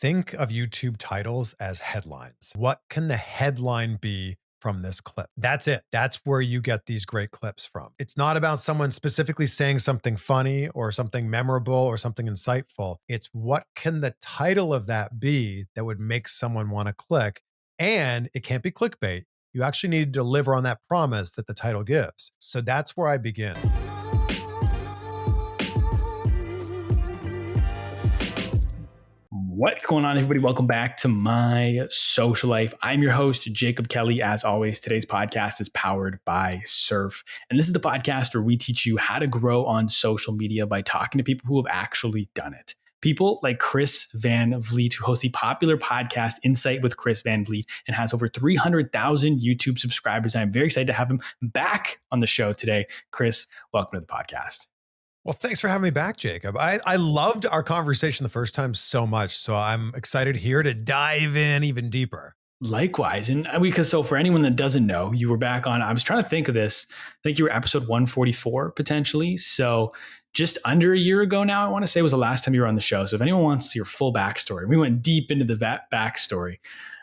think of YouTube titles as headlines. What can the headline be from this clip? That's it. That's where you get these great clips from. It's not about someone specifically saying something funny or something memorable or something insightful. It's what can the title of that be that would make someone want to click? And it can't be clickbait. You actually need to deliver on that promise that the title gives. So that's where I begin. What's going on, everybody? Welcome back to My Social Life. I'm your host, Jacob Kelly. As always, today's podcast is powered by Surf. And this is the podcast where we teach you how to grow on social media by talking to people who have actually done it. People like Chris Van Vliet, who hosts the popular podcast Insight with Chris Van Vliet and has over 300,000 YouTube subscribers. I'm very excited to have him back on the show today. Chris, welcome to the podcast. Well, thanks for having me back, Jacob. I loved our conversation the first time so much. So I'm excited here to dive in even deeper. Likewise. And so for anyone that doesn't know, you were back on, I was trying to think of this. I think you were episode 144 potentially. So just under a year ago now, I want to say was the last time you were on the show. So if anyone wants to see your full backstory, we went deep into the backstory.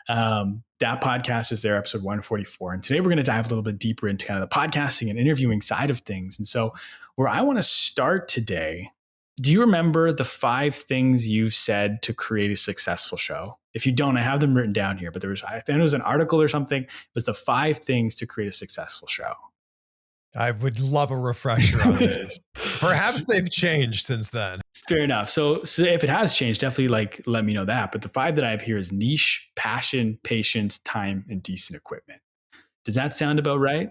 That podcast is their episode 144. And today we're going to dive a little bit deeper into kind of the podcasting and interviewing side of things. And so where I want to start today, do you remember the 5 things you've said to create a successful show? If you don't, I have them written down here, but I think it was an article or something. It was the 5 things to create a successful show. I would love a refresher on this. Perhaps they've changed since then. Fair enough. So if it has changed, definitely let me know that. But the 5 that I have here is niche, passion, patience, time, and decent equipment. Does that sound about right?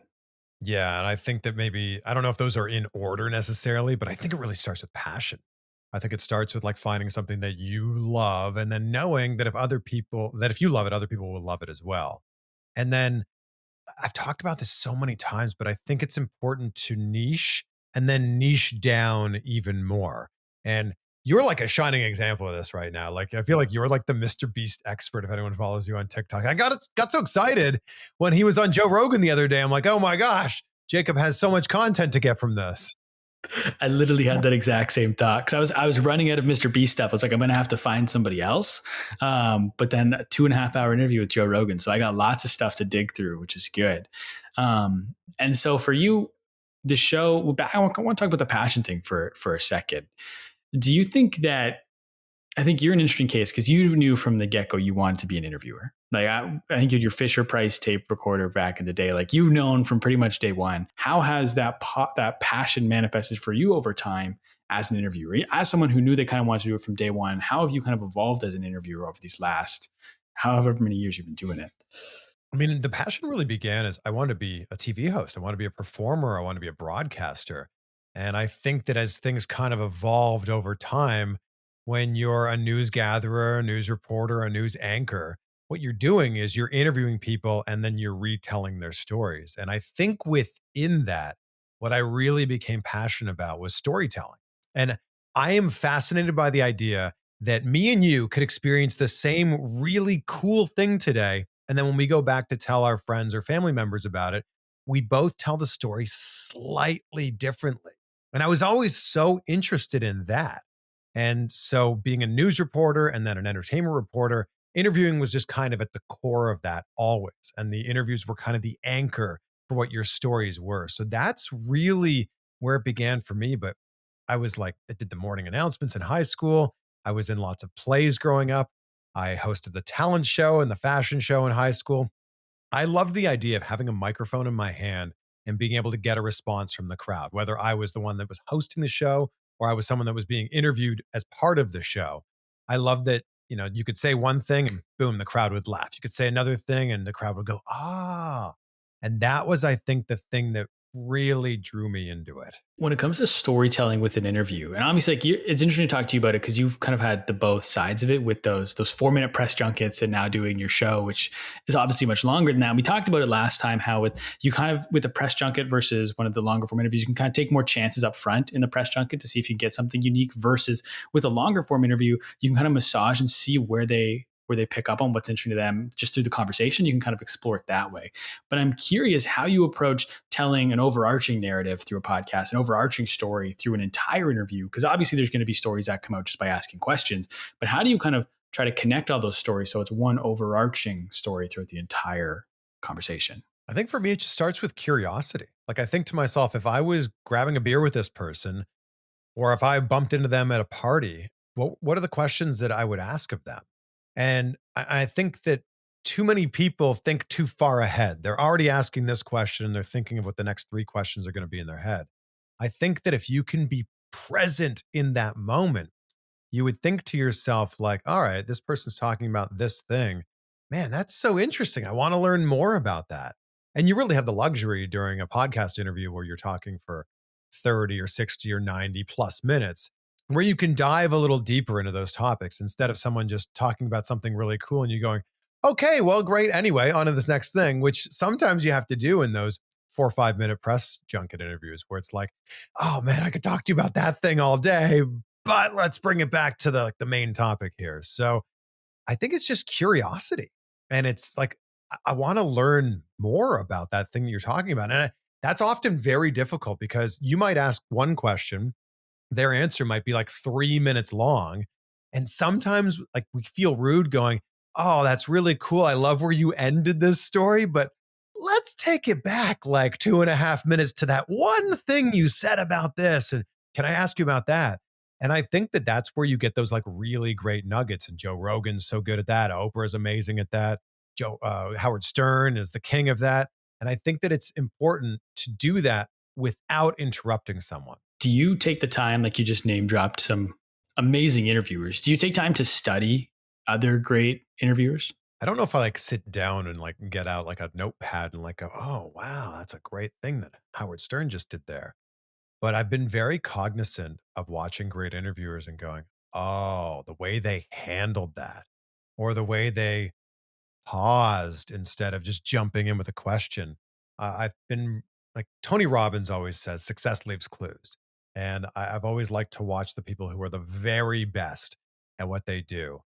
Yeah. And I think that I don't know if those are in order necessarily, but I think it really starts with passion. I think it starts with finding something that you love and then knowing that if you love it, other people will love it as well. And then I've talked about this so many times, but I think it's important to niche and then niche down even more. And you're like a shining example of this right now. I feel like you're like the Mr. Beast expert if anyone follows you on TikTok. I got so excited when he was on Joe Rogan the other day. I'm like, oh my gosh, Jacob has so much content to get from this. I literally had that exact same thought because I was running out of Mr. Beast stuff. I was like, I'm going to have to find somebody else. But then a 2.5-hour interview with Joe Rogan. So I got lots of stuff to dig through, which is good. And so for you, the show, I want to talk about the passion thing for a second. Do you think I think you're an interesting case because you knew from the get-go you wanted to be an interviewer. I think you had your Fisher Price tape recorder back in the day. You've known from pretty much day one. How has that passion manifested for you over time as an interviewer? As someone who knew they kind of wanted to do it from day one, how have you kind of evolved as an interviewer over these last however many years you've been doing it? I mean, the passion really began as I wanted to be a TV host. I wanted to be a performer. I wanted to be a broadcaster. And I think that as things kind of evolved over time, when you're a news gatherer, a news reporter, a news anchor, what you're doing is you're interviewing people and then you're retelling their stories. And I think within that, what I really became passionate about was storytelling. And I am fascinated by the idea that me and you could experience the same really cool thing today. And then when we go back to tell our friends or family members about it, we both tell the story slightly differently. And I was always so interested in that. And so being a news reporter and then an entertainment reporter, interviewing was just kind of at the core of that always. And the interviews were kind of the anchor for what your stories were. So that's really where it began for me. But I did the morning announcements in high school. I was in lots of plays growing up. I hosted the talent show and the fashion show in high school. I loved the idea of having a microphone in my hand and being able to get a response from the crowd, whether I was the one that was hosting the show or I was someone that was being interviewed as part of the show. I loved that, you could say one thing and boom, the crowd would laugh. You could say another thing and the crowd would go, ah. And that was, I think, the thing that really drew me into it. When it comes to storytelling with an interview, and obviously it's interesting to talk to you about it because you've kind of had the both sides of it with those 4-minute press junkets and now doing your show, which is obviously much longer than that. We talked about it last time, how with the press junket versus one of the longer form interviews, you can kind of take more chances up front in the press junket to see if you get something unique versus with a longer form interview, you can kind of massage and see where they pick up on what's interesting to them just through the conversation. You can kind of explore it that way. But I'm curious how you approach telling an overarching narrative through a podcast, an overarching story through an entire interview, because obviously there's going to be stories that come out just by asking questions. But how do you kind of try to connect all those stories so it's one overarching story throughout the entire conversation? I think for me, it just starts with curiosity. Like I think to myself, if I was grabbing a beer with this person, or if I bumped into them at a party, what are the questions that I would ask of them? And I think that too many people think too far ahead. They're already asking this question and they're thinking of what the next three questions are going to be in their head. I think that if you can be present in that moment, you would think to yourself, like, all right, this person's talking about this thing. Man, that's so interesting. I want to learn more about that. And you really have the luxury during a podcast interview where you're talking for 30 or 60 or 90 plus minutes, where you can dive a little deeper into those topics instead of someone just talking about something really cool and you going, okay, well, great. Anyway, on to this next thing, which sometimes you have to do in those 4 or 5 minute press junket interviews where it's like, oh man, I could talk to you about that thing all day, but let's bring it back to the main topic here. So I think it's just curiosity. And it's like, I want to learn more about that thing that you're talking about. And that's often very difficult because you might ask one question, their answer might be like 3 minutes long. And sometimes like we feel rude going, oh, that's really cool. I love where you ended this story, but let's take it back like 2.5 minutes to that one thing you said about this. And can I ask you about that? And I think that that's where you get those like really great nuggets. And Joe Rogan's so good at that. Oprah is amazing at that. Howard Stern is the king of that. And I think that it's important to do that without interrupting someone. Do you take the time, like you just name dropped some amazing interviewers? Do you take time to study other great interviewers? I don't know if I like sit down and like get out like a notepad and like go, oh, wow, that's a great thing that Howard Stern just did there. But I've been very cognizant of watching great interviewers and going, oh, the way they handled that, or the way they paused instead of just jumping in with a question. I've been like Tony Robbins always says, success leaves clues. And I've always liked to watch the people who are the very best at what they do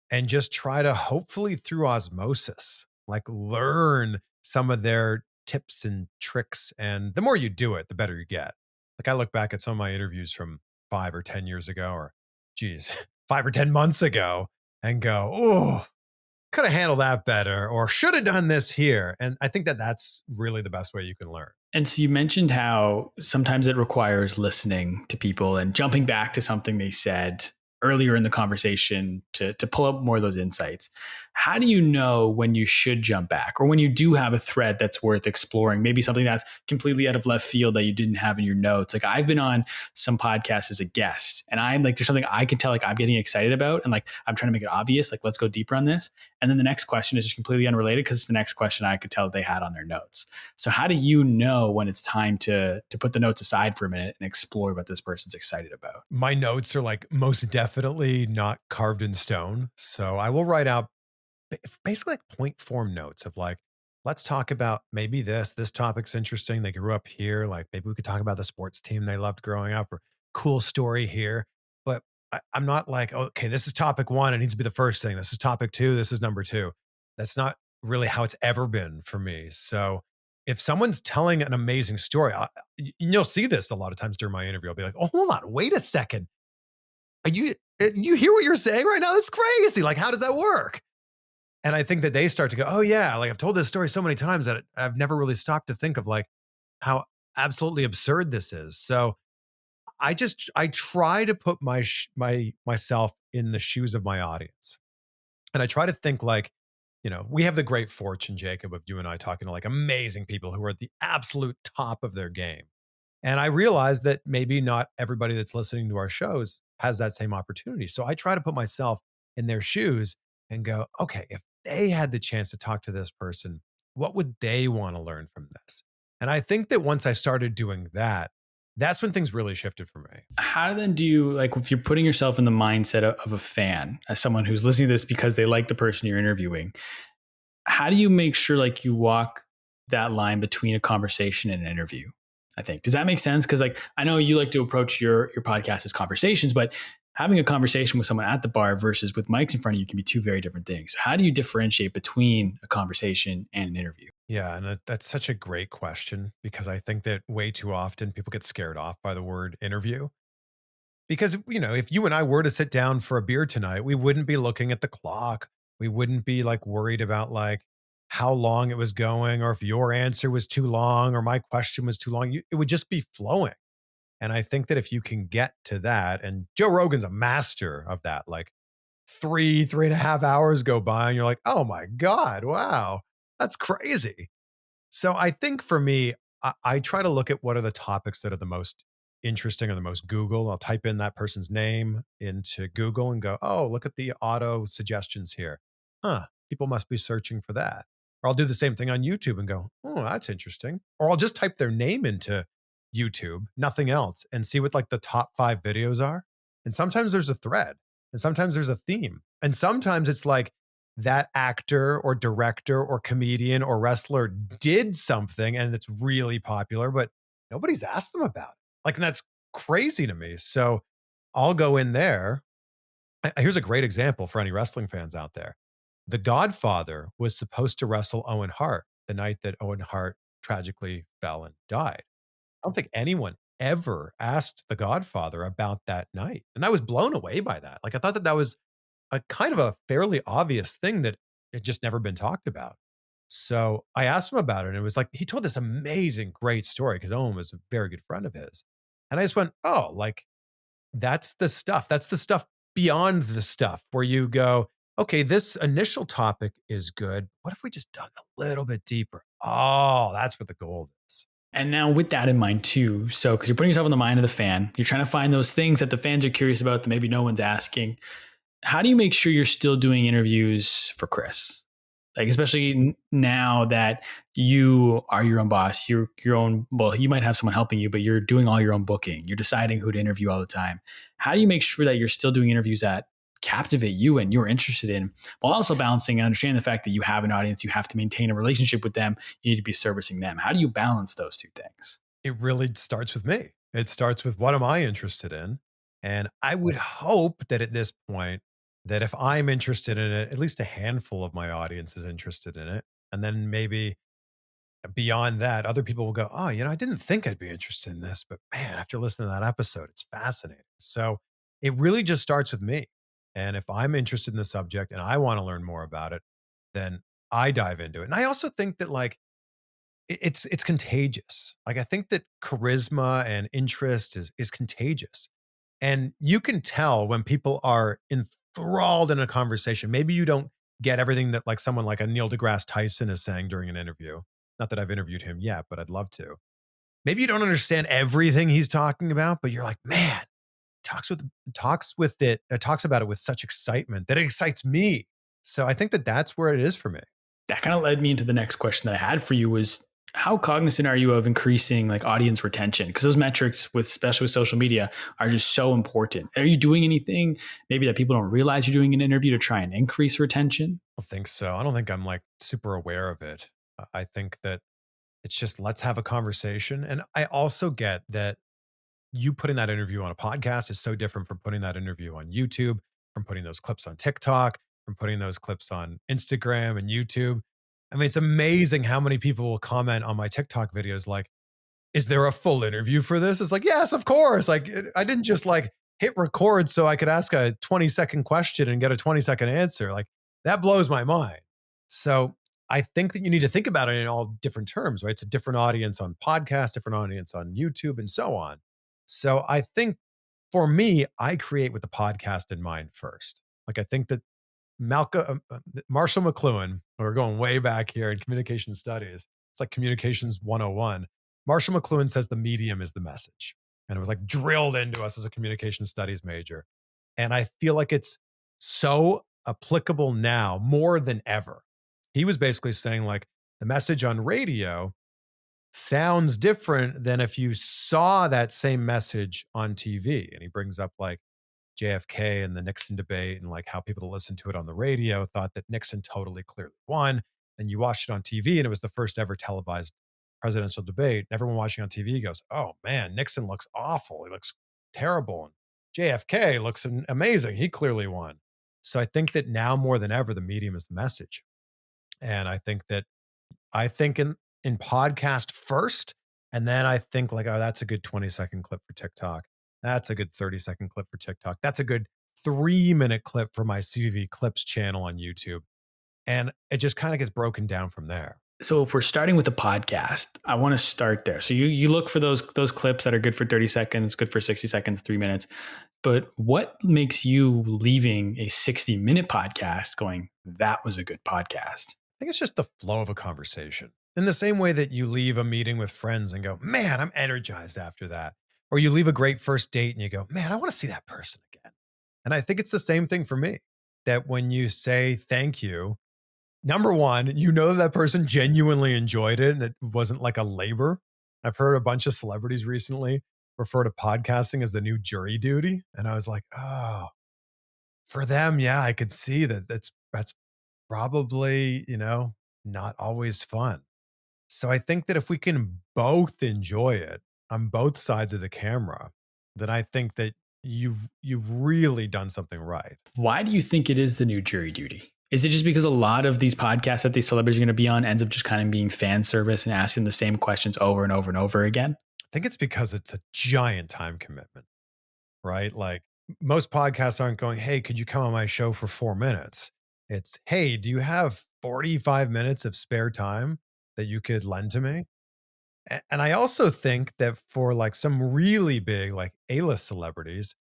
and just try to hopefully through osmosis, like learn some of their tips and tricks. And the more you do it, the better you get. Like I look back at some of my interviews from 5 or 10 years ago, or geez, 5 or 10 months ago and go, oh, could have handled that better or should have done this here. And I think that that's really the best way you can learn. And so you mentioned how sometimes it requires listening to people and jumping back to something they said earlier in the conversation to pull up more of those insights. How do you know when you should jump back or when you do have a thread that's worth exploring, maybe something that's completely out of left field that you didn't have in your notes? Like I've been on some podcasts as a guest and I'm like, there's something I can tell like I'm getting excited about and like I'm trying to make it obvious, like let's go deeper on this. And then the next question is just completely unrelated because it's the next question I could tell they had on their notes. So how do you know when it's time to put the notes aside for a minute and explore what this person's excited about? My notes are like most definitely not carved in stone. So I will write out basically like point form notes of like, let's talk about maybe this topic's interesting. They grew up here. Like maybe we could talk about the sports team they loved growing up or cool story here. But I'm not like, oh, okay, this is topic one. It needs to be the first thing. This is topic two. This is number two. That's not really how it's ever been for me. So if someone's telling an amazing story, you'll see this a lot of times during my interview. I'll be like, oh, hold on, wait a second. Are you hear what you're saying right now? That's crazy. Like, how does that work? And I think that they start to go, oh yeah, like I've told this story so many times that I've never really stopped to think of like how absolutely absurd this is. So I try to put myself in the shoes of my audience. And I try to think like, we have the great fortune, Jacob, of you and I talking to like amazing people who are at the absolute top of their game. And I realize that maybe not everybody that's listening to our shows has that same opportunity. So I try to put myself in their shoes and go, okay, if they had the chance to talk to this person, what would they want to learn from this? And I think that once I started doing that, that's when things really shifted for me. How then do you, like, if you're putting yourself in the mindset of a fan, as someone who's listening to this because they like the person you're interviewing, how do you make sure like you walk that line between a conversation and an interview? I think. Does that make sense? Because like I know you like to approach your podcast as conversations, but having a conversation with someone at the bar versus with mics in front of you can be two very different things. So how do you differentiate between a conversation and an interview? Yeah, and that's such a great question because I think that way too often people get scared off by the word interview. Because, if you and I were to sit down for a beer tonight, we wouldn't be looking at the clock. We wouldn't be like worried about like how long it was going or if your answer was too long or my question was too long. It would just be flowing. And I think that if you can get to that, and Joe Rogan's a master of that, like 3.5 hours go by and you're like, oh my God, wow, that's crazy. So I think for me, I try to look at what are the topics that are the most interesting or the most Google. I'll type in that person's name into Google and go, oh, look at the auto suggestions here. Huh, people must be searching for that. Or I'll do the same thing on YouTube and go, oh, that's interesting. Or I'll just type their name into YouTube, nothing else, and see what like the top 5 videos are. And sometimes there's a thread, and sometimes there's a theme. And sometimes it's like, that actor or director or comedian or wrestler did something and it's really popular, but nobody's asked them about it. Like, and that's crazy to me. So I'll go in there. Here's a great example for any wrestling fans out there. The Godfather was supposed to wrestle Owen Hart the night that Owen Hart tragically fell and died. I don't think anyone ever asked The Godfather about that night. And I was blown away by that. Like, I thought that that was a kind of a fairly obvious thing that had just never been talked about. So I asked him about it, and it was like he told this amazing, great story because Owen was a very good friend of his. And I just went, oh, like that's the stuff. That's the stuff beyond the stuff where you go, okay, this initial topic is good. What if we just dug a little bit deeper? Oh, that's what the gold is. And now with that in mind too, so because you're putting yourself in the mind of the fan, you're trying to find those things that the fans are curious about that maybe no one's asking. How do you make sure you're still doing interviews for Chris? Like, especially now that you are your own boss, you're your own, well, you might have someone helping you, but you're doing all your own booking. You're deciding who to interview all the time. How do you make sure that you're still doing interviews that captivate you and you're interested in, while also balancing and understanding the fact that you have an audience, you have to maintain a relationship with them, you need to be servicing them. How do you balance those two things? It really starts with me. It starts with what am I interested in? And I would hope that at this point, that if I'm interested in it, at least a handful of my audience is interested in it. And then maybe beyond that, other people will go, oh, I didn't think I'd be interested in this, but man, after listening to that episode, it's fascinating. So it really just starts with me. And if I'm interested in the subject and I want to learn more about it, then I dive into it. And I also think that like it's contagious. Like I think that charisma and interest is contagious. And you can tell when people are enthralled in a conversation. Maybe you don't get everything that like someone like a Neil deGrasse Tyson is saying during an interview. Not that I've interviewed him yet, but I'd love to. Maybe you don't understand everything he's talking about, but you're like, man, talks about it with such excitement that it excites me. So I think that that's where it is for me. That kind of led me into the next question that I had for you was, how cognizant are you of increasing like audience retention? Because those metrics with especially with social media are just so important. Are you doing anything maybe that people don't realize you're doing an interview to try and increase retention? I don't think so. I don't think I'm like super aware of it. I think that it's just let's have a conversation. And I also get that you putting that interview on a podcast is so different from putting that interview on YouTube, from putting those clips on TikTok, from putting those clips on Instagram and YouTube. I mean, it's amazing how many people will comment on my TikTok videos like, is there a full interview for this? It's like, yes, of course. Like, I didn't just like hit record so I could ask a 20-second question and get a 20-second answer. Like, that blows my mind. So I think that you need to think about it in all different terms, right? It's a different audience on podcast, different audience on YouTube, and so on. So I think for me, I create with the podcast in mind first. Like, I think that Marshall McLuhan, we're going way back here in communication studies. It's like communications 101. Marshall McLuhan says the medium is the message. And it was like drilled into us as a communication studies major. And I feel like it's so applicable now more than ever. He was basically saying like the message on radio sounds different than if you saw that same message on TV. And he brings up like JFK and the Nixon debate and like how people that listened to it on the radio thought that Nixon totally clearly won. And you watched it on TV and it was the first ever televised presidential debate. And everyone watching on TV goes, oh man, Nixon looks awful. He looks terrible. And JFK looks amazing. He clearly won. So I think that now more than ever, the medium is the message. And I think in podcast first. And then I think like, oh, that's a good 20-second clip for TikTok. That's a good 30-second clip for TikTok. That's a good 3-minute clip for my CVV Clips channel on YouTube. And it just kind of gets broken down from there. So if we're starting with a podcast, I want to start there. So you look for those clips that are good for 30 seconds, good for 60 seconds, 3 minutes. But what makes you leaving a 60-minute podcast going, that was a good podcast? I think it's just the flow of a conversation. In the same way that you leave a meeting with friends and go, man, I'm energized after that. Or you leave a great first date and you go, man, I want to see that person again. And I think it's the same thing for me, that when you say thank you, number one, you know that person genuinely enjoyed it and it wasn't like a labor. I've heard a bunch of celebrities recently refer to podcasting as the new jury duty. And I was like, oh, for them, yeah, I could see that that's probably, not always fun. So I think that if we can both enjoy it on both sides of the camera, then I think that you've really done something right. Why do you think it is the new jury duty? Is it just because a lot of these podcasts that these celebrities are going to be on ends up just kind of being fan service and asking the same questions over and over and over again? I think it's because it's a giant time commitment, right? Like most podcasts aren't going, hey, could you come on my show for 4 minutes? It's, hey, do you have 45 minutes of spare time that you could lend to me? And I also think that for like some really big, like A-list celebrities,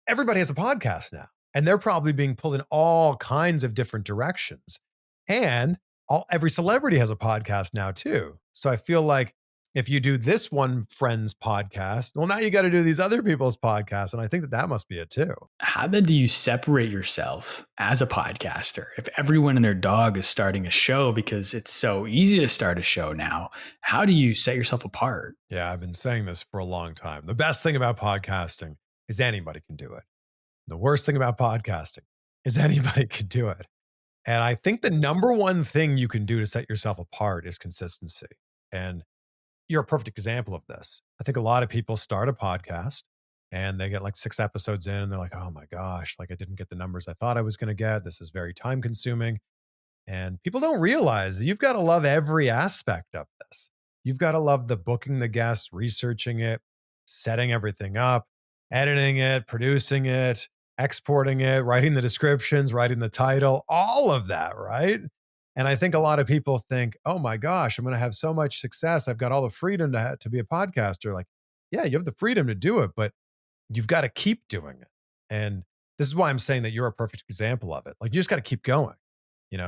everybody has a podcast now, and they're probably being pulled in all kinds of different directions. And every celebrity has a podcast now too. So I feel like if you do this one friend's podcast, well, now you got to do these other people's podcasts, and I think that that must be it too. How then do you separate yourself as a podcaster? If everyone and their dog is starting a show because it's so easy to start a show now, how do you set yourself apart? Yeah, I've been saying this for a long time. The best thing about podcasting is anybody can do it. The worst thing about podcasting is anybody can do it. And I think the number one thing you can do to set yourself apart is consistency. And you're a perfect example of this. I think a lot of people start a podcast and they get like 6 episodes in and they're like, oh my gosh, like I didn't get the numbers I thought I was going to get. This is very time consuming. And people don't realize you've got to love every aspect of this. You've got to love the booking the guests, researching it, setting everything up, editing it, producing it, exporting it, writing the descriptions, writing the title, all of that, right? And I think a lot of people think, oh my gosh, I'm going to have so much success. I've got all the freedom to be a podcaster. Like, yeah, you have the freedom to do it, but you've got to keep doing it. And this is why I'm saying that you're a perfect example of it. Like, you just got to keep going.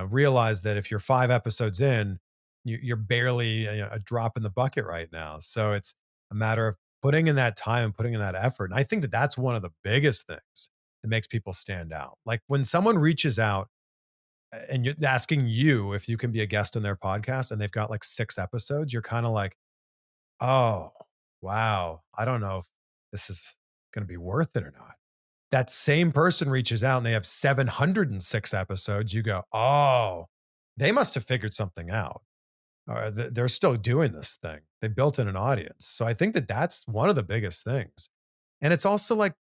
Realize that if you're 5 episodes in, you're barely a drop in the bucket right now. So it's a matter of putting in that time and putting in that effort. And I think that that's one of the biggest things that makes people stand out. Like when someone reaches out and you're asking you if you can be a guest on their podcast and they've got like 6 episodes, you're kind of like, oh, wow, I don't know if this is going to be worth it or not. That same person reaches out and they have 706 episodes. You go, oh, they must have figured something out. Or they're still doing this thing. They built in an audience. So I think that that's one of the biggest things. And it's also like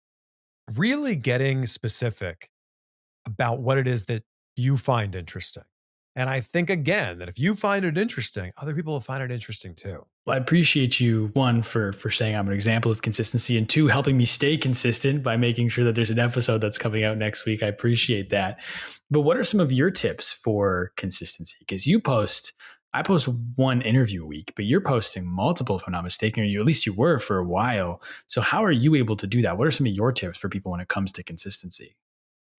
really getting specific about what it is that you find interesting. And I think, again, that if you find it interesting, other people will find it interesting too. Well, I appreciate you, one, for saying I'm an example of consistency, and two, helping me stay consistent by making sure that there's an episode that's coming out next week. I appreciate that. But what are some of your tips for consistency? Because I post one interview a week, but you're posting multiple, if I'm not mistaken, or at least you were for a while. So how are you able to do that? What are some of your tips for people when it comes to consistency?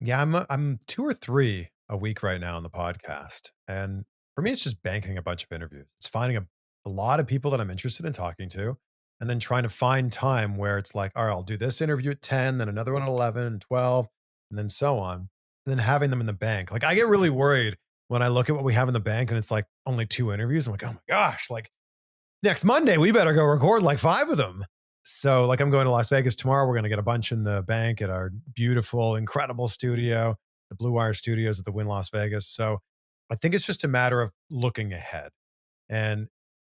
Yeah, I'm 2 or 3 a week right now on the podcast. And for me, it's just banking a bunch of interviews. It's finding a lot of people that I'm interested in talking to, and then trying to find time where it's like, all right, I'll do this interview at 10, then another one at 11 and 12, and then so on. And then having them in the bank. Like I get really worried when I look at what we have in the bank and it's like only 2 interviews. I'm like, oh my gosh, like next Monday, we better go record like 5 of them. So like I'm going to Las Vegas tomorrow. We're going to get a bunch in the bank at our beautiful, incredible studio, the Blue Wire Studios at the Wynn Las Vegas. So I think it's just a matter of looking ahead. And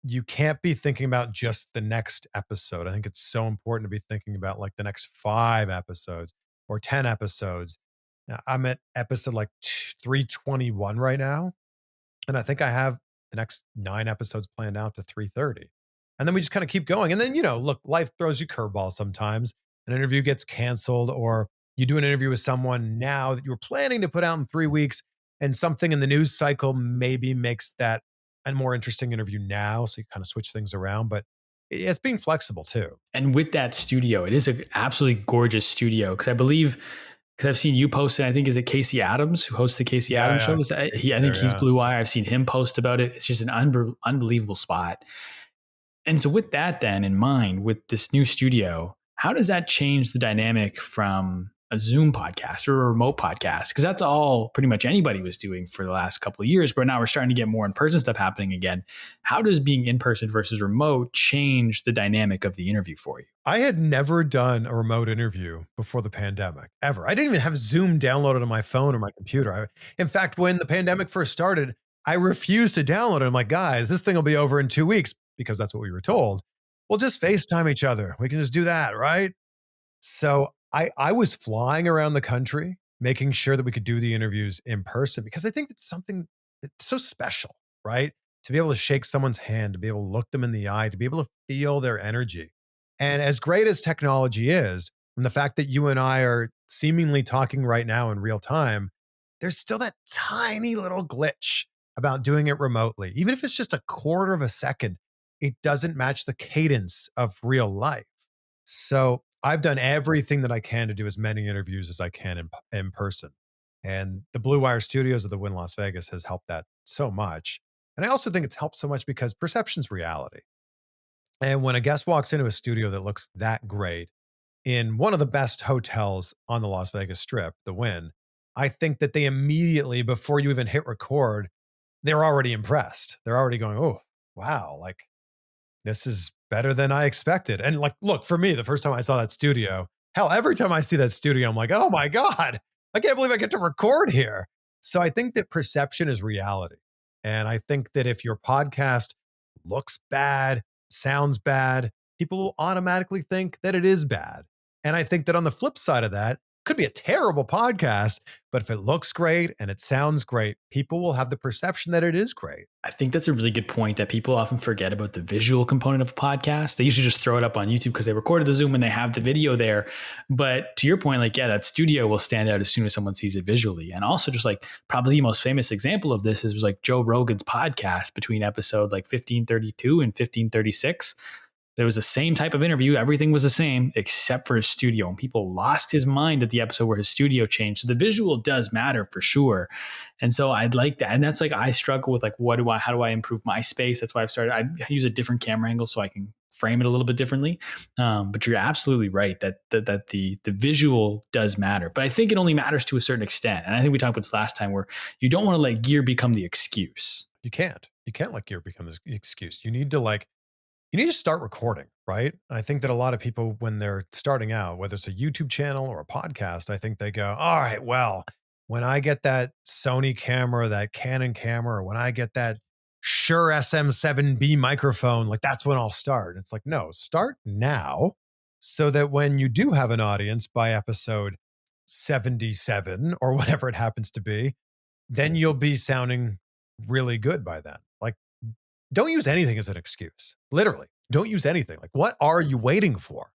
you can't be thinking about just the next episode. I think it's so important to be thinking about like the next 5 episodes or 10 episodes. Now, I'm at episode like 321 right now. And I think I have the next 9 episodes planned out to 330. And then we just kind of keep going. And then, look, life throws you curveballs sometimes. an interview gets canceled, or you do an interview with someone now that you were planning to put out in 3 weeks, and something in the news cycle maybe makes that a more interesting interview now. So you kind of switch things around, but it's being flexible too. And with that studio, it is an absolutely gorgeous studio because I believe because I've seen you post it. I think is it Casey Adams who hosts the Casey Yeah, Adams yeah. show. Is that, It's I think there, he's yeah. Blue Wire. I've seen him post about it. It's just an unbelievable spot. And so, with that then in mind, with this new studio, how does that change the dynamic from a Zoom podcast or a remote podcast? Because that's all pretty much anybody was doing for the last couple of years, but now we're starting to get more in person stuff happening again. How does being in person versus remote change the dynamic of the interview for you? I had never done a remote interview before the pandemic, ever. I didn't even have Zoom downloaded on my phone or my computer. In fact, when the pandemic first started, I refused to download it. I'm like, guys, this thing will be over in 2 weeks because that's what we were told. We'll just FaceTime each other. We can just do that, right? So I was flying around the country, making sure that we could do the interviews in person because I think it's something that's so special, right? To be able to shake someone's hand, to be able to look them in the eye, to be able to feel their energy. And as great as technology is, and the fact that you and I are seemingly talking right now in real time, there's still that tiny little glitch about doing it remotely. Even if it's just a quarter of a second, it doesn't match the cadence of real life. So I've done everything that I can to do as many interviews as I can in person. And the Blue Wire Studios of the Win Las Vegas has helped that so much. And I also think it's helped so much because perception's reality. And when a guest walks into a studio that looks that great in one of the best hotels on the Las Vegas Strip, the Win, I think that they immediately, before you even hit record, they're already impressed. They're already going, oh, wow, like this is better than I expected. And like, look, for me, the first time I saw that studio, hell, every time I see that studio, I'm like, oh my God, I can't believe I get to record here. So I think that perception is reality. And I think that if your podcast looks bad, sounds bad, people will automatically think that it is bad. And I think that on the flip side of that, could be a terrible podcast, but if it looks great and it sounds great, people will have the perception that it is great. I think that's a really good point that people often forget about the visual component of a podcast. They usually just throw it up on YouTube because they recorded the Zoom and they have the video there. But to your point, like, yeah, that studio will stand out as soon as someone sees it visually. And also just like probably the most famous example of this is was like Joe Rogan's podcast between episode like 1532 and 1536. There was the same type of interview. Everything was the same except for his studio. And people lost his mind at the episode where his studio changed. So the visual does matter for sure. And so I'd like that. And that's like, I struggle with like, how do I improve my space? That's why I use a different camera angle so I can frame it a little bit differently. But you're absolutely right that the visual does matter. But I think it only matters to a certain extent. And I think we talked about this last time where you don't want to let gear become the excuse. You can't. You can't let gear become the excuse. You need to start recording, right? I think that a lot of people, when they're starting out, whether it's a YouTube channel or a podcast, I think they go, all right, well, when I get that Sony camera, that Canon camera, or when I get that Shure SM7B microphone, like that's when I'll start. It's like, no, start now so that when you do have an audience by episode 77 or whatever it happens to be, then you'll be sounding really good by then. Like, don't use anything as an excuse. Literally, don't use anything. Like, what are you waiting for?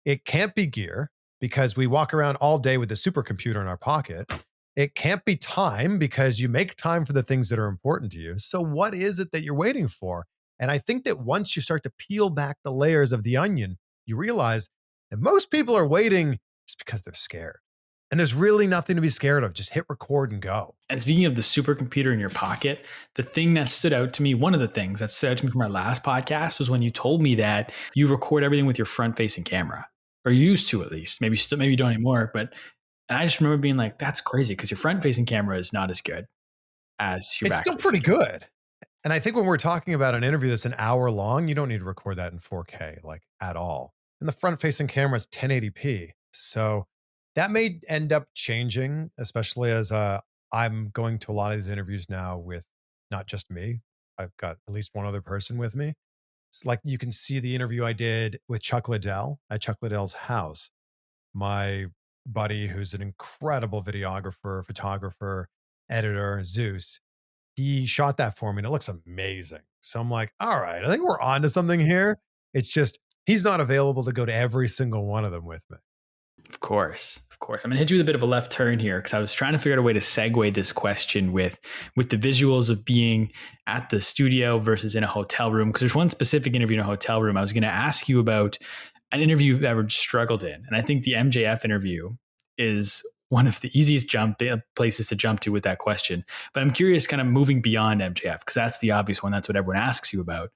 It can't be gear because we walk around all day with a supercomputer in our pocket. It can't be time because you make time for the things that are important to you. So, what is it that you're waiting for? And I think that once you start to peel back the layers of the onion, you realize that most people are waiting just because they're scared. And there's really nothing to be scared of. Just hit record and go. And speaking of the supercomputer in your pocket, the thing that stood out to me, one of the things that stood out to me from our last podcast was when you told me that you record everything with your front facing camera, or you used to at least. Maybe you don't anymore. But and I just remember being like, that's crazy because your front facing camera is not as good as your It's back still facing pretty camera. good. And I think when we're talking about an interview that's an hour long, you don't need to record that in 4K, like at all. And the front facing camera is 1080p. So that may end up changing, especially as I'm going to a lot of these interviews now with not just me. I've got at least one other person with me. It's like you can see the interview I did with Chuck Liddell at Chuck Liddell's house, my buddy who's an incredible videographer, photographer, editor, Zeus. He shot that for me and it looks amazing. So I'm like, all right, I think we're on to something here. It's just he's not available to go to every single one of them with me. Of course, of course. I'm gonna hit you with a bit of a left turn here because I was trying to figure out a way to segue this question with the visuals of being at the studio versus in a hotel room. Because there's one specific interview in a hotel room. I was gonna ask you about an interview you've ever struggled in, and I think the MJF interview is one of the easiest places to jump to with that question. But I'm curious, kind of moving beyond MJF, because that's the obvious one. That's what everyone asks you about.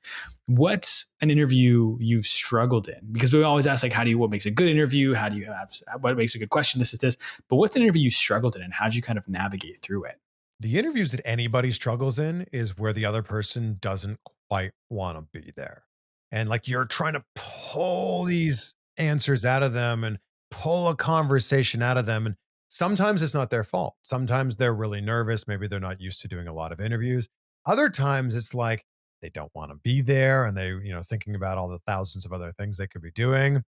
What's an interview you've struggled in? Because we always ask, like, what makes a good interview? How do you have, what makes a good question? This is this. But what's an interview you struggled in, and how did you kind of navigate through it? The interviews that anybody struggles in is where the other person doesn't quite want to be there. And like you're trying to pull these answers out of them and pull a conversation out of them. And sometimes it's not their fault. Sometimes they're really nervous. Maybe they're not used to doing a lot of interviews. Other times it's like they don't want to be there and they, thinking about all the thousands of other things they could be doing.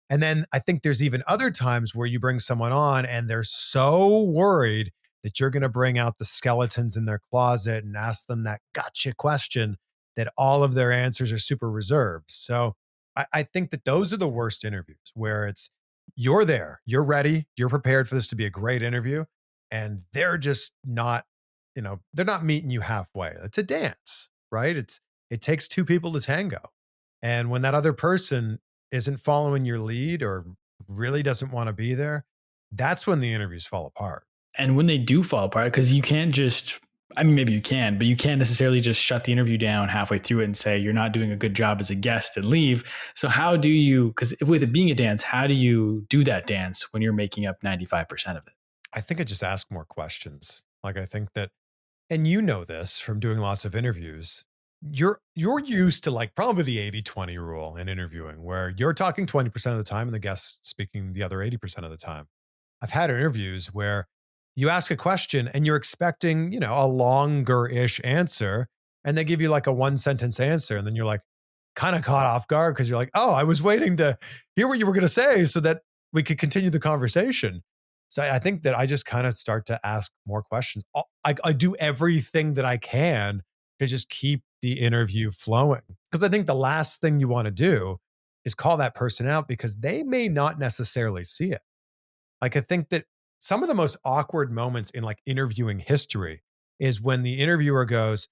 And then I think there's even other times where you bring someone on and they're so worried that you're going to bring out the skeletons in their closet and ask them that gotcha question that all of their answers are super reserved. So I think that those are the worst interviews where it's you're there, you're ready, you're prepared for this to be a great interview, and they're just not, they're not meeting you halfway. It's a dance, right? It takes two people to tango. And when that other person isn't following your lead or really doesn't want to be there, that's when the interviews fall apart. And when they do fall apart, because you can't just, I mean, maybe you can, but you can't necessarily just shut the interview down halfway through it and say you're not doing a good job as a guest and leave. So how do you, because with it being a dance, how do you do that dance when you're making up 95% of it? I think I just ask more questions. Like I think that, and you know this from doing lots of interviews, you're used to like probably the 80-20 rule in interviewing where you're talking 20% of the time and the guest's speaking the other 80% of the time. I've had interviews where you ask a question and you're expecting, a longer-ish answer, and they give you like a one-sentence answer, and then you're like kind of caught off guard because you're like, oh, I was waiting to hear what you were going to say so that we could continue the conversation. So I think that I just kind of start to ask more questions. I do everything that I can to just keep the interview flowing because I think the last thing you want to do is call that person out because they may not necessarily see it. Like, I think that some of the most awkward moments in like interviewing history is when the interviewer goes,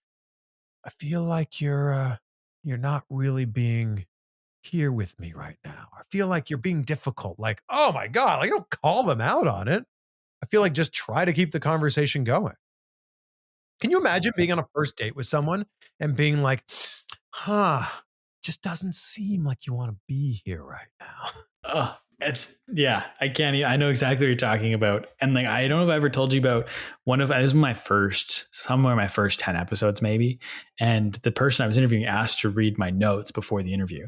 I feel like you're not really being here with me right now. I feel like you're being difficult. Like, oh my God, like don't call them out on it. I feel like just try to keep the conversation going. Can you imagine being on a first date with someone and being like, huh, just doesn't seem like you want to be here right now? Oh, it's yeah. I can't. I know exactly what you're talking about, and like I don't know if I ever told you about one of. It was my first, somewhere my first 10 episodes maybe, and the person I was interviewing asked to read my notes before the interview,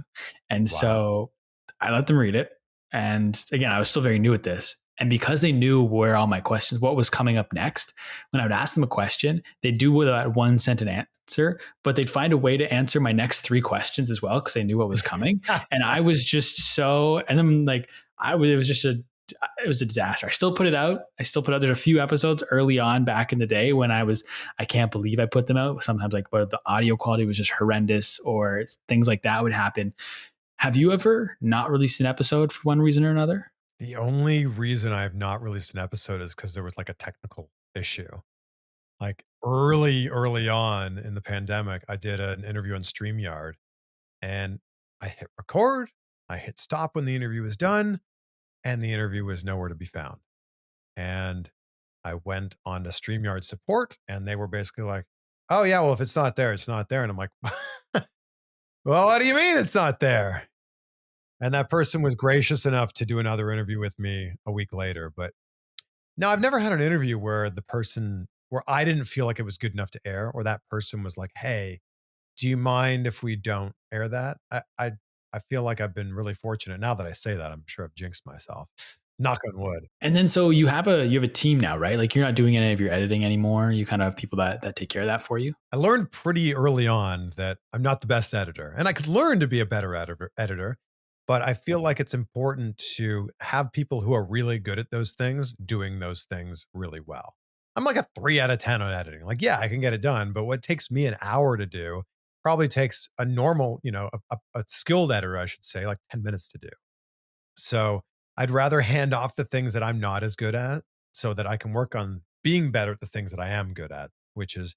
and Wow. so I let them read it. And again, I was still very new at this, and because they knew where all my questions, what was coming up next, when I would ask them a question, they'd do that one sentence answer, but they'd find a way to answer my next three questions as well because they knew what was coming. And I was just so, and then like it was just it was a disaster. I still put it out. There's a few episodes early on back in the day when I can't believe I put them out. Sometimes like, but the audio quality was just horrendous or things like that would happen. Have you ever not released an episode for one reason or another? The only reason I have not released an episode is because there was like a technical issue. Like early on in the pandemic, I did an interview on StreamYard and I hit record. I hit stop when the interview was done and the interview was nowhere to be found. And I went on to StreamYard support and they were basically like, oh, yeah, well, if it's not there, it's not there. And I'm like, well, what do you mean it's not there? And that person was gracious enough to do another interview with me a week later. But no, I've never had an interview where I didn't feel like it was good enough to air, or that person was like, hey, do you mind if we don't air that? I feel like I've been really fortunate. Now that I say that, I'm sure I've jinxed myself. Knock on wood. And then so you have a team now, right? Like you're not doing any of your editing anymore. You kind of have people that take care of that for you. I learned pretty early on that I'm not the best editor, and I could learn to be a better editor. But I feel like it's important to have people who are really good at those things doing those things really well. I'm like a 3 out of 10 on editing. Like, yeah, I can get it done, but what takes me an hour to do probably takes a normal, a skilled editor, I should say, like 10 minutes to do. So I'd rather hand off the things that I'm not as good at so that I can work on being better at the things that I am good at, which is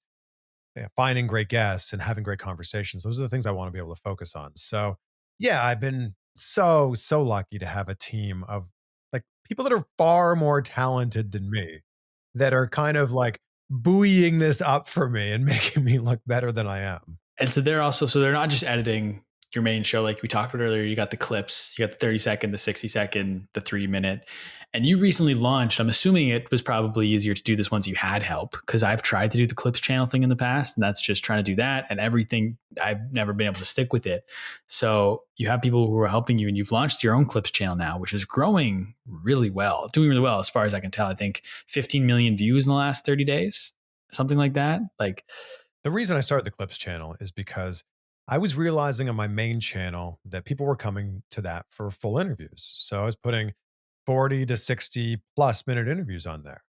finding great guests and having great conversations. Those are the things I want to be able to focus on. So, yeah, I've been so lucky to have a team of like people that are far more talented than me that are kind of like buoying this up for me and making me look better than I am. And so they're not just editing your main show like we talked about earlier. You got the clips, you got the 30-second, the 60-second, the 3 minute. And you recently launched, I'm assuming it was probably easier to do this once you had help, because I've tried to do the clips channel thing in the past, and that's just trying to do that and everything. I've never been able to stick with it. So you have people who are helping you, and you've launched your own clips channel now, which is growing really well, doing really well as far as I can tell. I think 15 million views in the last 30 days, something like that. Like, The reason I started the Clips channel is because I was realizing on my main channel that people were coming to that for full interviews. So I was putting 40 to 60 plus minute interviews on there.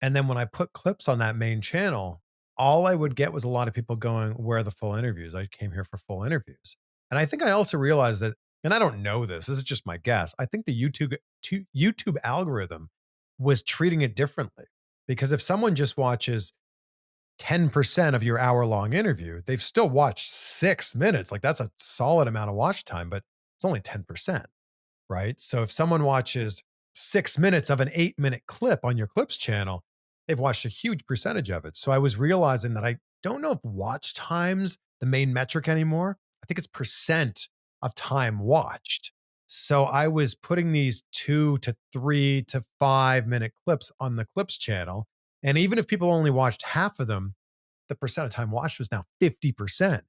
And then when I put clips on that main channel, all I would get was a lot of people going, "Where are the full interviews? I came here for full interviews." And I think I also realized that, and I don't know this is just my guess. I think the YouTube algorithm was treating it differently because if someone just watches 10% of your hour-long interview, they've still watched 6 minutes. Like that's a solid amount of watch time, but it's only 10%, right? So if someone watches 6 minutes of an 8-minute clip on your clips channel, they've watched a huge percentage of it. So I was realizing that I don't know if watch time's the main metric anymore. I think it's percent of time watched. So I was putting these 2 to 3 to 5-minute clips on the clips channel. And even if people only watched half of them, the percent of time watched was now 50%,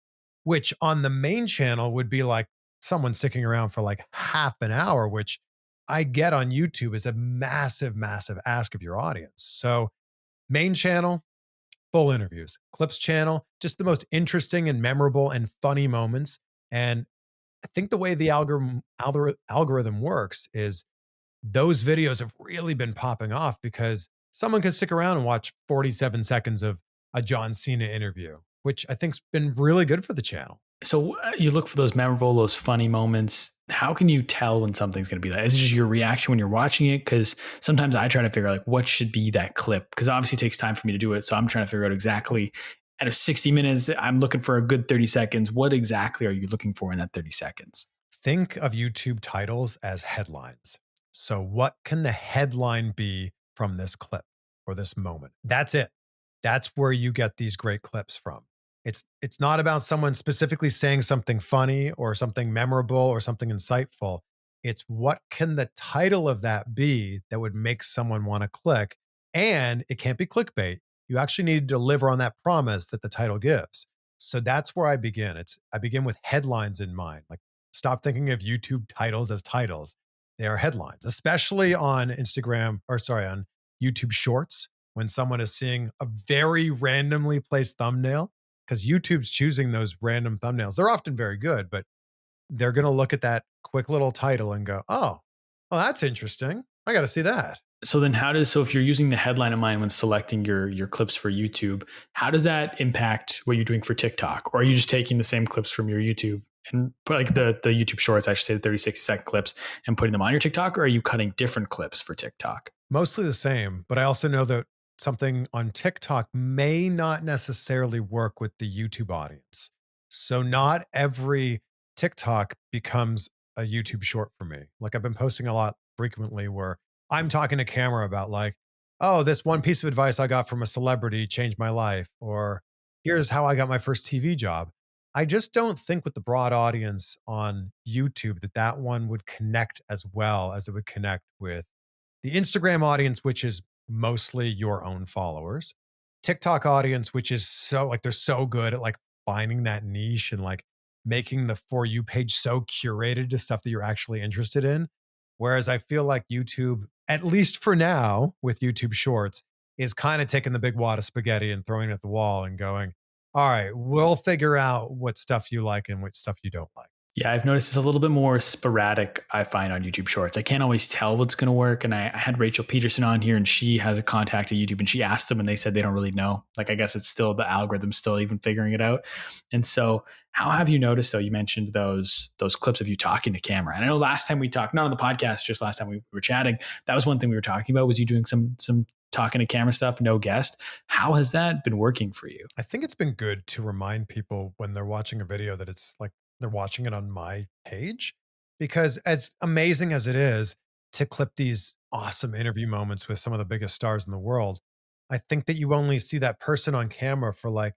which on the main channel would be like someone sticking around for like half an hour, which I get on YouTube is a massive ask of your audience. So, main channel, full interviews. Clips channel, just the most interesting and memorable and funny moments. And I think the way the algorithm works is those videos have really been popping off because someone can stick around and watch 47 seconds of a John Cena interview, which I think's been really good for the channel. so you look for those memorable, those funny moments. How can you tell when something's going to be that? Is it just your reaction when you're watching it? Because sometimes I try to figure out like what should be that clip, because obviously it takes time for me to do it. So I'm trying to figure out exactly out of 60 minutes, I'm looking for a good 30 seconds. What exactly are you looking for in that 30 seconds? Think of YouTube titles as headlines. So, what can the headline be from this clip or this moment? That's it. That's where you get these great clips from. It's not about someone specifically saying something funny or something memorable or something insightful. It's what can the title of that be that would make someone want to click? And it can't be clickbait. You actually need to deliver on that promise that the title gives. So that's where I begin. I begin with headlines in mind. Like stop thinking of YouTube titles as titles. They are headlines, especially on Instagram or sorry, on YouTube Shorts when someone is seeing a very randomly placed thumbnail because YouTube's choosing those random thumbnails. They're often very good, but they're going to look at that quick little title and go, "Oh, well, that's interesting. I got to see that." So then so if you're using the headline in mind when selecting your clips for YouTube, how does that impact what you're doing for TikTok? Or are you just taking the same clips from your YouTube and put like the YouTube shorts, I should say the 30, 60-second clips, and putting them on your TikTok? Or are you cutting different clips for TikTok? Mostly the same, but I also know that something on TikTok may not necessarily work with the YouTube audience. So not every TikTok becomes a YouTube short for me. Like I've been posting a lot frequently where I'm talking to camera about like, "Oh, this one piece of advice I got from a celebrity changed my life," or "Here's how I got my first TV job." I just don't think with the broad audience on YouTube that that one would connect as well as it would connect with the Instagram audience, which is mostly your own followers, TikTok audience, which is so like they're so good at like finding that niche and like making the For You page so curated to stuff that you're actually interested in. Whereas I feel like YouTube, at least for now with YouTube Shorts, is kind of taking the big wad of spaghetti and throwing it at the wall and going, "All right, we'll figure out what stuff you like and what stuff you don't like." Yeah, I've noticed it's a little bit more sporadic, I find, on YouTube Shorts. I can't always tell what's going to work. And I had Rachel Peterson on here, and she has a contact at YouTube, and she asked them, and they said they don't really know. Like, I guess it's still the algorithm still even figuring it out. And so, how have you noticed, though? You mentioned those clips of you talking to camera. And I know last time we talked, not on the podcast, just last time we were chatting, that was one thing we were talking about, was you doing some talking to camera stuff, no guest. How has that been working for you? I think it's been good to remind people when they're watching a video that it's like they're watching it on my page, because as amazing as it is to clip these awesome interview moments with some of the biggest stars in the world, I think that you only see that person on camera for like,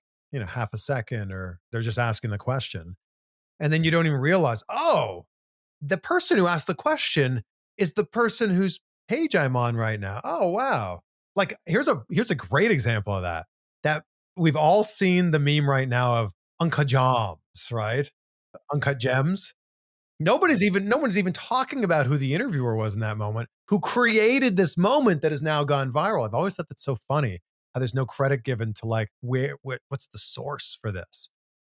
half a second, or they're just asking the question. And then you don't even realize, oh, the person who asked the question is the person whose page I'm on right now. Oh, wow. Like here's a great example of that. That we've all seen the meme right now of Uncut Gems, right? Uncut Gems. No one's even talking about who the interviewer was in that moment, who created this moment that has now gone viral. I've always thought that's so funny how there's no credit given to like what's the source for this.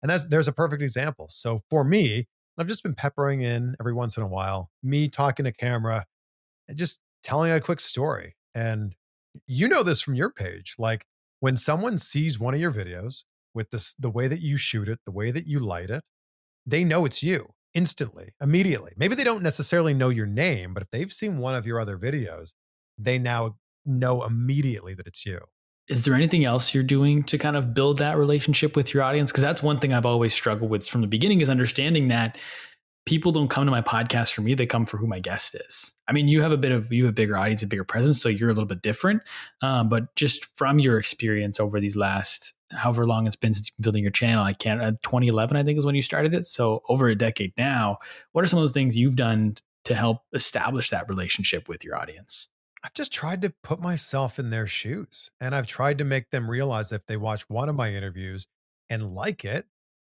And there's a perfect example. So for me, I've just been peppering in every once in a while, me talking to camera and just telling a quick story. And you know this from your page. Like when someone sees one of your videos with the way that you shoot it, the way that you light it, they know it's you instantly, immediately. Maybe they don't necessarily know your name, but if they've seen one of your other videos, they now know immediately that it's you. Is there anything else you're doing to kind of build that relationship with your audience? Because that's one thing I've always struggled with from the beginning, is understanding that people don't come to my podcast for me, they come for who my guest is. I mean, you have a bigger audience, a bigger presence, so you're a little bit different. But just from your experience over these last however long it's been since you've been building your channel, 2011 I think is when you started it, so over a decade now. What are some of the things you've done to help establish that relationship with your audience? I've just tried to put myself in their shoes, and I've tried to make them realize if they watch one of my interviews and like it,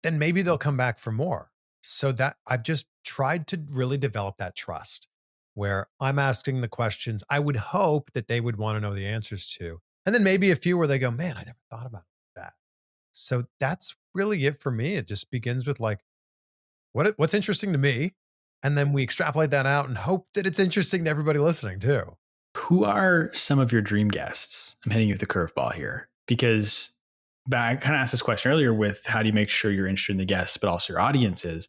then maybe they'll come back for more. So that I've just tried to really develop that trust where I'm asking the questions I would hope that they would want to know the answers to. And then maybe a few where they go, man, I never thought about that. So that's really it for me. It just begins with like, what's interesting to me? And then we extrapolate that out and hope that it's interesting to everybody listening too. Who are some of your dream guests? I'm hitting you with the curveball here because I kind of asked this question earlier with how do you make sure you're interested in the guests, but also your audiences.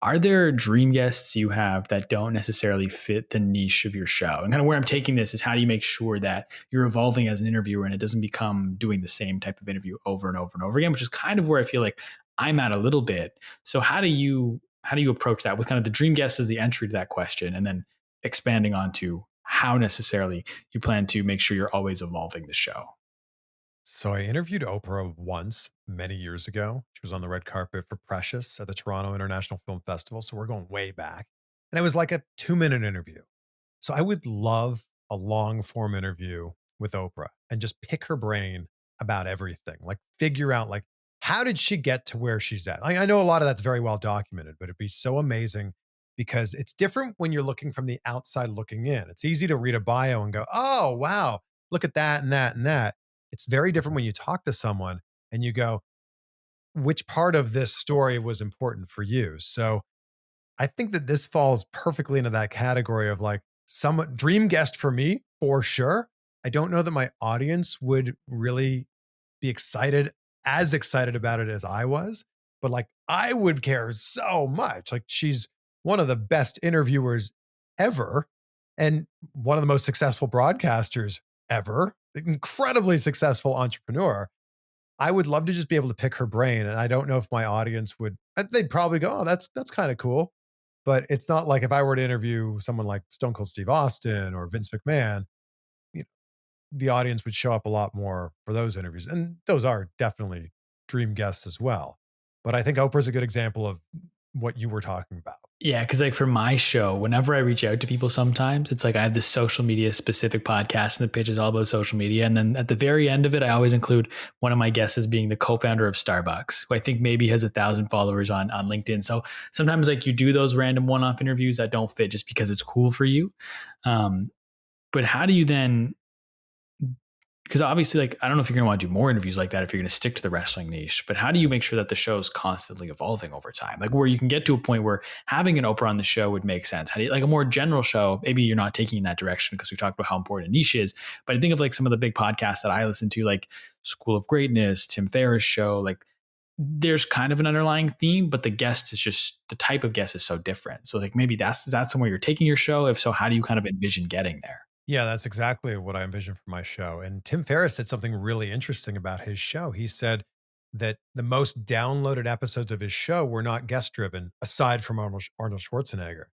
Are there dream guests you have that don't necessarily fit the niche of your show? And kind of where I'm taking this is, how do you make sure that you're evolving as an interviewer and it doesn't become doing the same type of interview over and over and over again, which is kind of where I feel like I'm at a little bit. So how do you approach that with kind of the dream guest as the entry to that question, and then expanding onto how necessarily you plan to make sure you're always evolving the show? So I interviewed Oprah once many years ago. She was on the red carpet for Precious at the Toronto International Film Festival. So we're going way back. And it was like a 2-minute interview. So I would love a long form interview with Oprah and just pick her brain about everything. Like figure out like how did she get to where she's at? I know a lot of that's very well documented, but it'd be so amazing because it's different when you're looking from the outside looking in. It's easy to read a bio and go, oh, wow, look at that and that and that. It's very different when you talk to someone and you go, which part of this story was important for you? So I think that this falls perfectly into that category of like some dream guest for me, for sure. I don't know that my audience would really be as excited about it as I was, but like I would care so much. Like she's one of the best interviewers ever and one of the most successful broadcasters ever, incredibly successful entrepreneur. I would love to just be able to pick her brain. And I don't know if my audience would, they'd probably go, oh, that's kind of cool. But it's not like if I were to interview someone like Stone Cold Steve Austin or Vince McMahon, you know, the audience would show up a lot more for those interviews. And those are definitely dream guests as well. But I think Oprah's a good example of what you were talking about. Yeah, because like for my show, whenever I reach out to people, sometimes it's like I have this social media specific podcast and the pitch is all about social media. And then at the very end of it, I always include one of my guests as being the co-founder of Starbucks, who I think maybe has 1,000 followers on LinkedIn. So sometimes like you do those random one-off interviews that don't fit just because it's cool for you. But how do you then because obviously, like, I don't know if you're going to want to do more interviews like that if you're going to stick to the wrestling niche, but how do you make sure that the show is constantly evolving over time? Like, where you can get to a point where having an Oprah on the show would make sense. How do you, like, a more general show, maybe you're not taking in that direction because we talked about how important niche is, but I think of like some of the big podcasts that I listen to, like School of Greatness, Tim Ferriss show, like, there's kind of an underlying theme, but the guest is just, the type of guest is so different. So like maybe is that somewhere you're taking your show? If so, how do you kind of envision getting there? Yeah, that's exactly what I envisioned for my show. And Tim Ferriss said something really interesting about his show. He said that the most downloaded episodes of his show were not guest driven, aside from Arnold Schwarzenegger.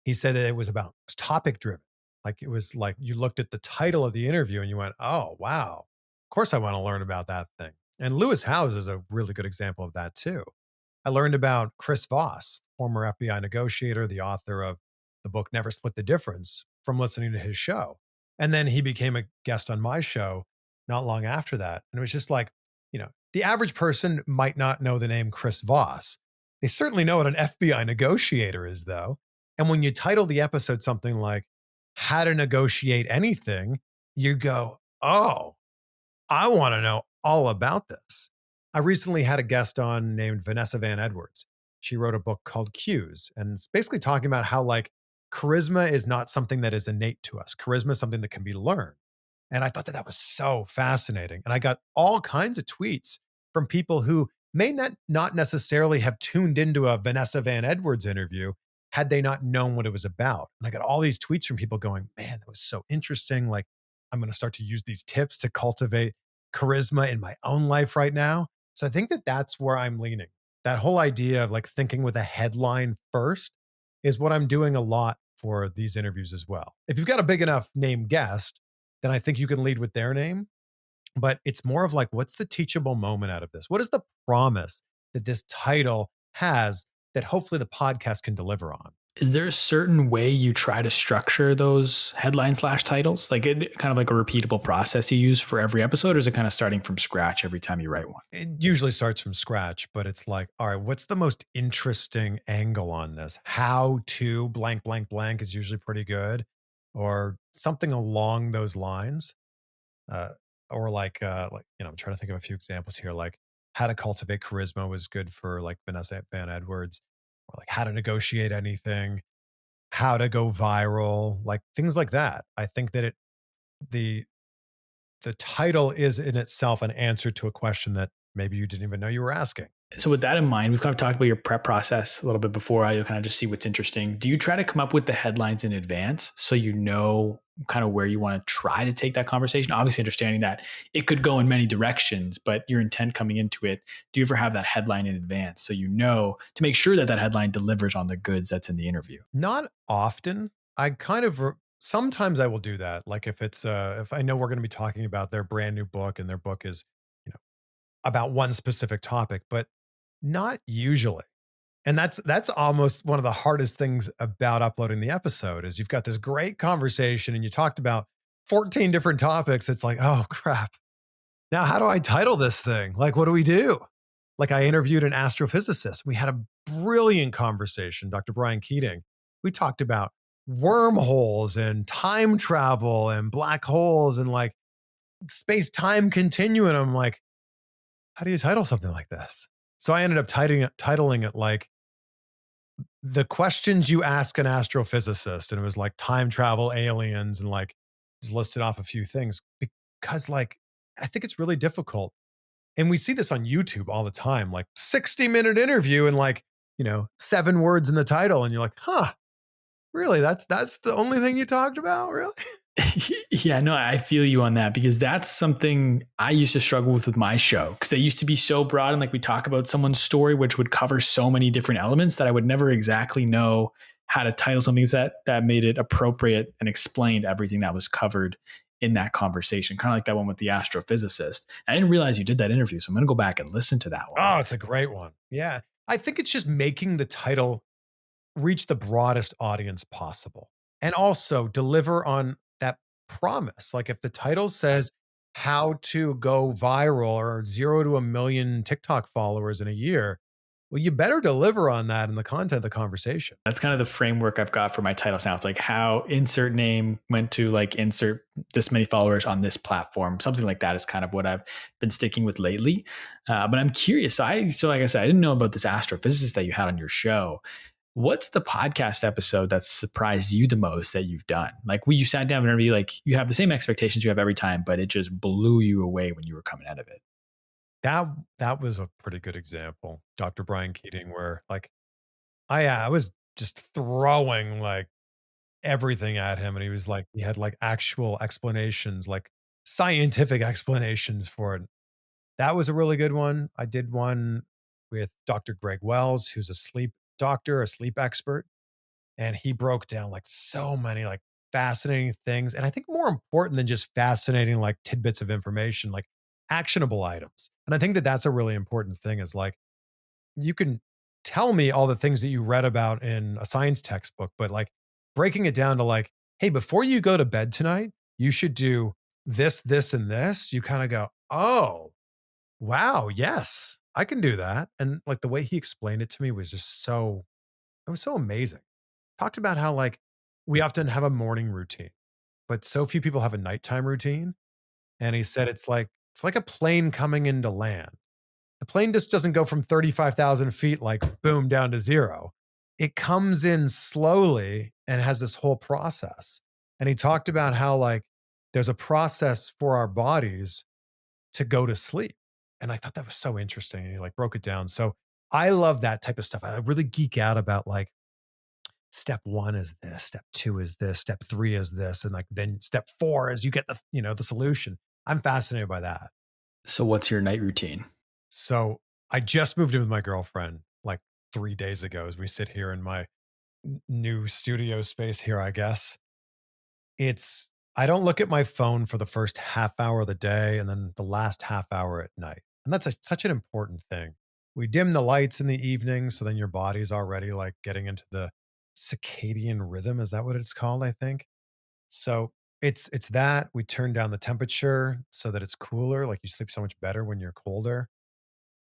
He said that it was topic driven. Like it was like you looked at the title of the interview and you went, oh, wow. Of course I want to learn about that thing. And Lewis Howes is a really good example of that too. I learned about Chris Voss, former FBI negotiator, the author of the book Never Split the Difference, from listening to his show. And then he became a guest on my show not long after that. And it was just like, the average person might not know the name Chris Voss. They certainly know what an FBI negotiator is, though. And when you title the episode something like How to Negotiate Anything, you go, oh, I want to know all about this. I recently had a guest on named Vanessa Van Edwards. She wrote a book called Cues, and it's basically talking about how like charisma is not something that is innate to us. Charisma is something that can be learned. And I thought that that was so fascinating. And I got all kinds of tweets from people who may not necessarily have tuned into a Vanessa Van Edwards interview had they not known what it was about. And I got all these tweets from people going, man, that was so interesting. Like, I'm going to start to use these tips to cultivate charisma in my own life right now. So I think that that's where I'm leaning. That whole idea of like thinking with a headline first is what I'm doing a lot for these interviews as well. If you've got a big enough name guest, then I think you can lead with their name. But it's more of like, what's the teachable moment out of this? What is the promise that this title has that hopefully the podcast can deliver on? Is there a certain way you try to structure those headline slash titles? Like it kind of like a repeatable process you use for every episode, or is it kind of starting from scratch every time you write one? It usually starts from scratch, but it's like, all right, what's the most interesting angle on this? How to blank, blank, blank is usually pretty good, or something along those lines. Uh, or I'm trying to think of a few examples here. Like how to cultivate charisma was good for like Vanessa Van Edwards, or like how to negotiate anything, how to go viral, like things like that. I think that the the title is in itself an answer to a question that maybe you didn't even know you were asking. So with that in mind, we've kind of talked about your prep process a little bit before. How you kind of just see what's interesting. Do you try to come up with the headlines in advance so you know kind of where you want to try to take that conversation? Obviously, understanding that it could go in many directions, but your intent coming into it. Do you ever have that headline in advance so you know to make sure that that headline delivers on the goods that's in the interview? Not often. I kind of sometimes I will do that. Like if I know we're going to be talking about their brand new book and their book is, you know, about one specific topic, but not usually. And that's almost one of the hardest things about uploading the episode is you've got this great conversation and you talked about 14 different topics. It's like, oh crap. Now how do I title this thing? Like, what do we do? Like I interviewed an astrophysicist. We had a brilliant conversation, Dr. Brian Keating. We talked about wormholes and time travel and black holes and like space-time continuum. I'm like, how do you title something like this? So I ended up titling it like the questions you ask an astrophysicist. And it was like time travel, aliens, and like just listed off a few things because like I think it's really difficult. And we see this on YouTube all the time, like 60-minute interview and like, 7 words in the title. And you're like, huh, really? That's the only thing you talked about? Really? Yeah, no, I feel you on that because that's something I used to struggle with my show because they used to be so broad and like we talk about someone's story, which would cover so many different elements that I would never exactly know how to title something that made it appropriate and explained everything that was covered in that conversation. Kind of like that one with the astrophysicist. I didn't realize you did that interview, so I'm going to go back and listen to that one. Oh, it's a great one. Yeah. I think it's just making the title reach the broadest audience possible and also deliver on that promise. Like if the title says how to go viral or 0 to 1 million TikTok followers in a year, Well, you better deliver on that in the content of the conversation. That's kind of the framework I've got for my titles now. It's like how insert name went to like insert this many followers on this platform. Something like that is kind of what I've been sticking with lately. But I'm curious. So like I said, I didn't know about this astrophysicist that you had on your show. What's the podcast episode that surprised you the most that you've done? Like, when you sat down and interview, like you have the same expectations you have every time, but it just blew you away when you were coming out of it. That that was a pretty good example, Dr. Brian Keating, where like I was just throwing like everything at him, and he was like, he had like actual explanations, like scientific explanations for it. That was a really good one. I did one with Dr. Greg Wells, who's a sleep doctor, a sleep expert, and he broke down like so many like fascinating things. And I think more important than just fascinating like tidbits of information, like actionable items. And I think that that's a really important thing is like you can tell me all the things that you read about in a science textbook, but like breaking it down to like, hey, before you go to bed tonight, you should do this, this, and this. You kind of go, oh, wow, yes, I can do that. And like the way he explained it to me was just so, it was so amazing. Talked about how like we often have a morning routine, but so few people have a nighttime routine. And he said it's like a plane coming into land. The plane just doesn't go from 35,000 feet like boom down to zero. It comes in slowly and has this whole process. And he talked about how like there's a process for our bodies to go to sleep. And I thought that was so interesting. And he like broke it down. So I love that type of stuff. I really geek out about like step one is this, step two is this, step three is this. And like then step four is you get the, you know, the solution. I'm fascinated by that. So, what's your night routine? So I just moved in with my girlfriend like 3 days ago as we sit here in my new studio space here, I guess. It's, I don't look at my phone for the first half hour of the day and then the last half hour at night. And that's such an important thing. We dim the lights in the evening. So then your body's already like getting into the circadian rhythm. Is that what it's called? I think. So it's that we turn down the temperature so that it's cooler. Like you sleep so much better when you're colder.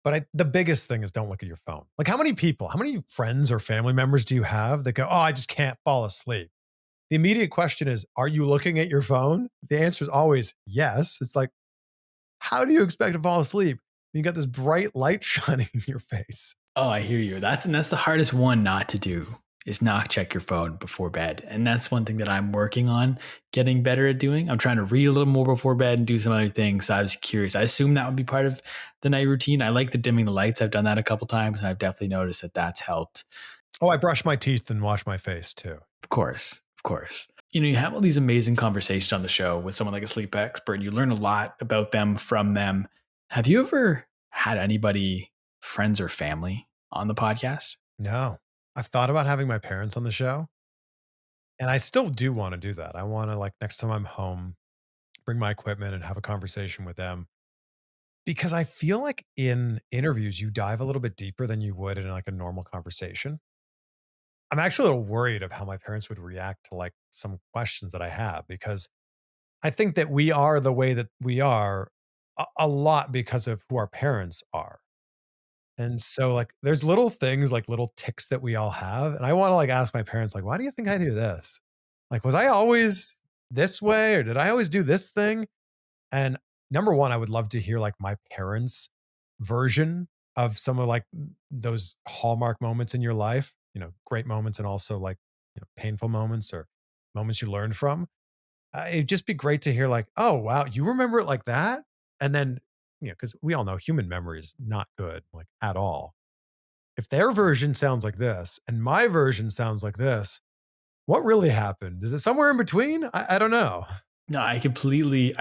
But the biggest thing is don't look at your phone. Like how many people, how many friends or family members do you have that go, "Oh, I just can't fall asleep." The immediate question is, are you looking at your phone? The answer is always yes. It's like, how do you expect to fall asleep? You got this bright light shining in your face. Oh, I hear you. That's the hardest one not to do is not check your phone before bed. And that's one thing that I'm working on getting better at doing. I'm trying to read a little more before bed and do some other things. So I was curious. I assume that would be part of the night routine. I like the dimming the lights. I've done that a couple times and I've definitely noticed that that's helped. Oh, I brush my teeth and wash my face too. Of course. Of course. You know, you have all these amazing conversations on the show with someone like a sleep expert. And you learn a lot about them from them. Have you ever had anybody, friends or family, on the podcast? No, I've thought about having my parents on the show and I still do want to do that. I want to like next time I'm home, bring my equipment and have a conversation with them because I feel like in interviews, you dive a little bit deeper than you would in like a normal conversation. I'm actually a little worried of how my parents would react to like some questions that I have because I think that we are the way that we are a lot because of who our parents are. And so like there's little things like little ticks that we all have. And I want to like ask my parents, like, why do you think I do this? Like, was I always this way or did I always do this thing? And number one, I would love to hear like my parents' version of some of like those hallmark moments in your life, you know, great moments and also like, you know, painful moments or moments you learned from. It'd just be great to hear like, oh, wow, you remember it like that? And then, you know, because we all know human memory is not good, like at all. If their version sounds like this and my version sounds like this, what really happened? Is it somewhere in between? I don't know. No, I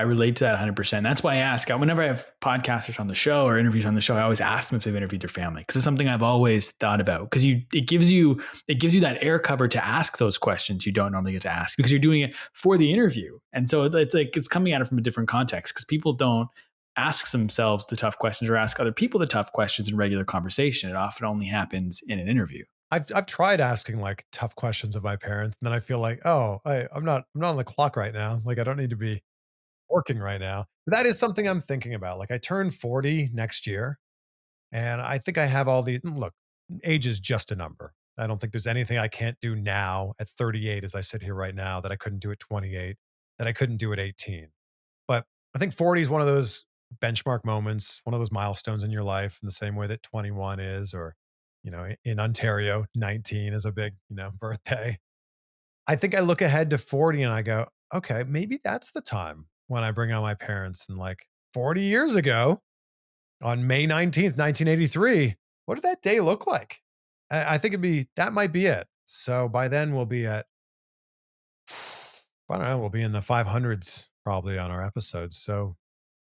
relate to that 100%. That's why I ask, whenever I have podcasters on the show or interviews on the show, I always ask them if they've interviewed their family. Cause it's something I've always thought about because it gives you that air cover to ask those questions you don't normally get to ask because you're doing it for the interview. And so it's like, it's coming at it from a different context because people don't ask themselves the tough questions or ask other people the tough questions in regular conversation. It often only happens in an interview. I've tried asking like tough questions of my parents, and then I feel like, oh, I'm not on the clock right now. Like I don't need to be working right now. But that is something I'm thinking about. Like I turn 40 next year, and I think I have all these. Look, age is just a number. I don't think there's anything I can't do now at 38 as I sit here right now that I couldn't do at 28, that I couldn't do at 18. But I think 40 is one of those benchmark moments, one of those milestones in your life in the same way that 21 is, or, in Ontario, 19 is a big, birthday. I think I look ahead to 40 and I go, okay, maybe that's the time when I bring out my parents and like 40 years ago on May 19th, 1983, what did that day look like? I think that might be it. So by then we'll be at, I don't know, we'll be in the 500s probably on our episodes. So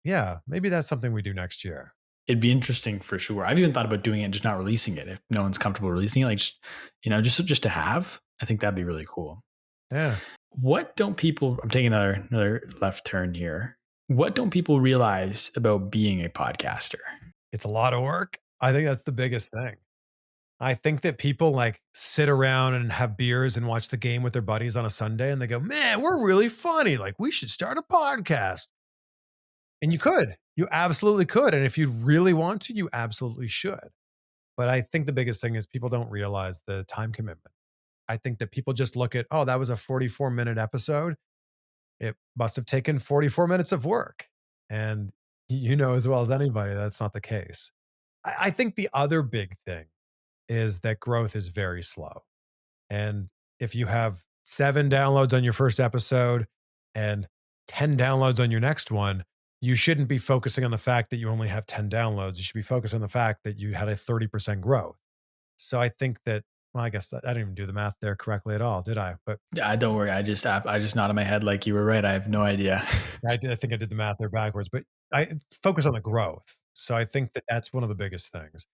yeah, maybe that's something we do next year. It'd be interesting for sure. I've even thought about doing it and just not releasing it if no one's comfortable releasing it. Like, just to have. I think that'd be really cool. Yeah. What don't people? I'm taking another left turn here. What don't people realize about being a podcaster? It's a lot of work. I think that's the biggest thing. I think that people like sit around and have beers and watch the game with their buddies on a Sunday and they go, man, we're really funny. Like, we should start a podcast. And you could. You absolutely could. And if you really want to, you absolutely should. But I think the biggest thing is people don't realize the time commitment. I think that people just look at, oh, that was a 44-minute episode. It must have taken 44 minutes of work. And you know as well as anybody, that's not the case. I think the other big thing is that growth is very slow. And if you have 7 downloads on your first episode and 10 downloads on your next one, you shouldn't be focusing on the fact that you only have 10 downloads. You should be focused on the fact that you had a 30% growth. So I think that, well, I guess I didn't even do the math there correctly at all, did I? But Yeah, don't worry. I just nodded my head like you were right. I have no idea. I think I did the math there backwards, but I focus on the growth. So I think that that's one of the biggest things.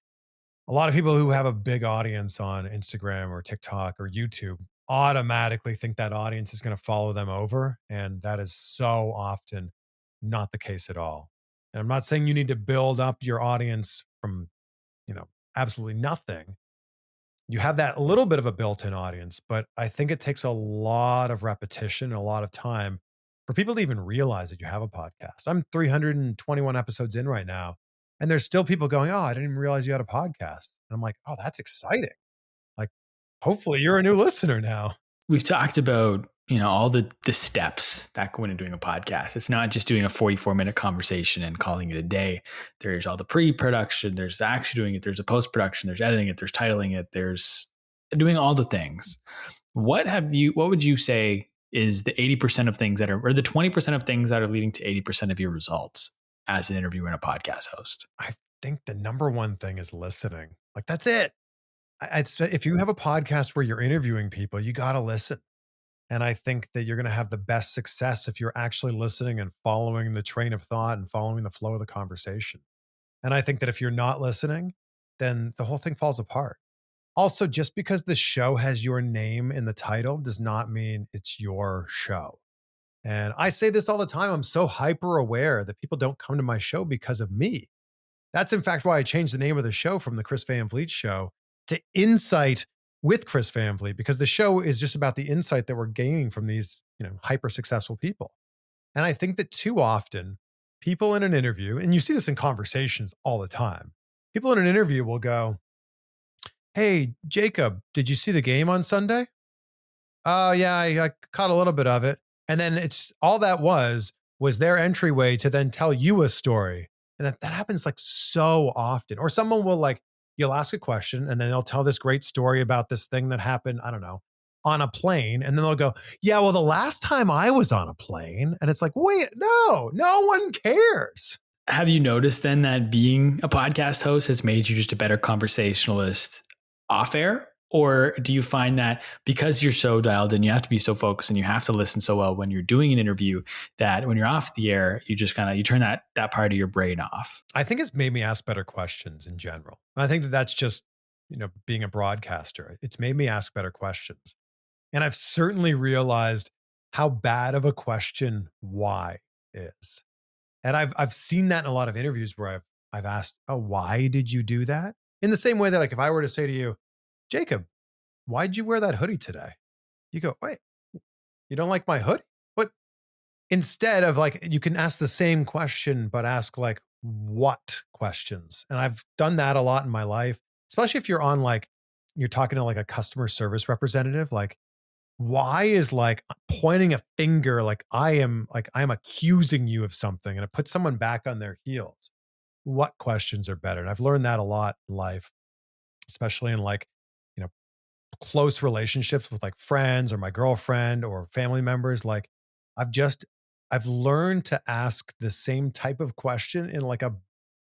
A lot of people who have a big audience on Instagram or TikTok or YouTube automatically think that audience is going to follow them over. And that is so often not the case at all. And I'm not saying you need to build up your audience from, absolutely nothing. You have that little bit of a built-in audience, but I think it takes a lot of repetition and a lot of time for people to even realize that you have a podcast. I'm 321 episodes in right now, and there's still people going, "Oh, I didn't even realize you had a podcast." And I'm like, "Oh, that's exciting." Like, hopefully you're a new listener now. We've talked about, all the steps that go into doing a podcast. It's not just doing a 44-minute conversation and calling it a day. There's all the pre-production, there's actually doing it, there's a post-production, there's editing it, there's titling it, there's doing all the things. What would you say is the 80% of things or the 20% of things that are leading to 80% of your results as an interviewer and a podcast host? I think the number one thing is listening. Like, that's it. If you have a podcast where you're interviewing people, you got to listen. And I think that you're going to have the best success if you're actually listening and following the train of thought and following the flow of the conversation. And I think that if you're not listening, then the whole thing falls apart. Also, just because the show has your name in the title does not mean it's your show. And I say this all the time. I'm so hyper aware that people don't come to my show because of me. That's in fact why I changed the name of the show from the Chris Van Vliet Show to Insight with Chris Van Vliet, because the show is just about the insight that we're gaining from these, hyper successful people. And I think that too often people in an interview, and you see this in conversations all the time, people in an interview will go, "Hey, Jacob, did you see the game on Sunday?" "Oh, yeah, I caught a little bit of it." And then it's all that was their entryway to then tell you a story. And that happens like so often. Or someone will you'll ask a question and then they'll tell this great story about this thing that happened, I don't know, on a plane. And then they'll go, "Yeah, well, the last time I was on a plane." And it's like, wait, no one cares. Have you noticed then that being a podcast host has made you just a better conversationalist off air? Or do you find that because you're so dialed in, you have to be so focused and you have to listen so well when you're doing an interview, that when you're off the air, you just you turn that part of your brain off? I think it's made me ask better questions in general. And I think that that's just, being a broadcaster. It's made me ask better questions. And I've certainly realized how bad of a question why is. And I've seen that in a lot of interviews where I've asked, "Oh, why did you do that?" In the same way that if I were to say to you, "Jacob, why'd you wear that hoodie today?" You go, "Wait, you don't like my hoodie?" But instead of you can ask the same question, but ask what questions. And I've done that a lot in my life. especially if you're on like, you're talking to like a customer service representative, like, why is like pointing a finger like I am accusing you of something and it puts someone back on their heels. What questions are better? And I've learned that a lot in life, especially in like, you know, close relationships with like friends or my girlfriend or family members. Like I've just I've learned to ask the same type of question in like a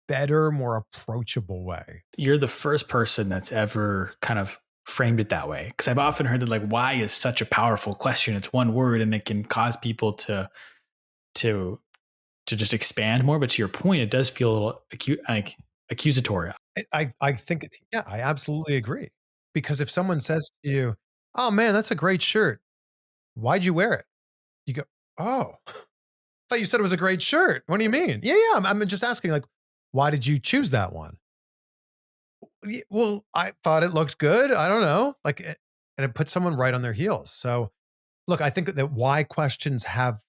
better, more approachable way. You're the first person that's ever kind of framed it that way. Because I've often heard that like why is such a powerful question. It's one word and it can cause people to to just expand more. But to your point, it does feel a little accusatory. I think yeah, I absolutely agree. Because if someone says to you, "Oh man, that's a great shirt. Why'd you wear it?" You go, "Oh, I thought you said it was a great shirt. What do you mean?" Yeah, yeah. I'm just asking, like, why did you choose that one? Well, I thought it looked good. I don't know. Like, and it puts someone right on their heels. So, look, I think that why questions have,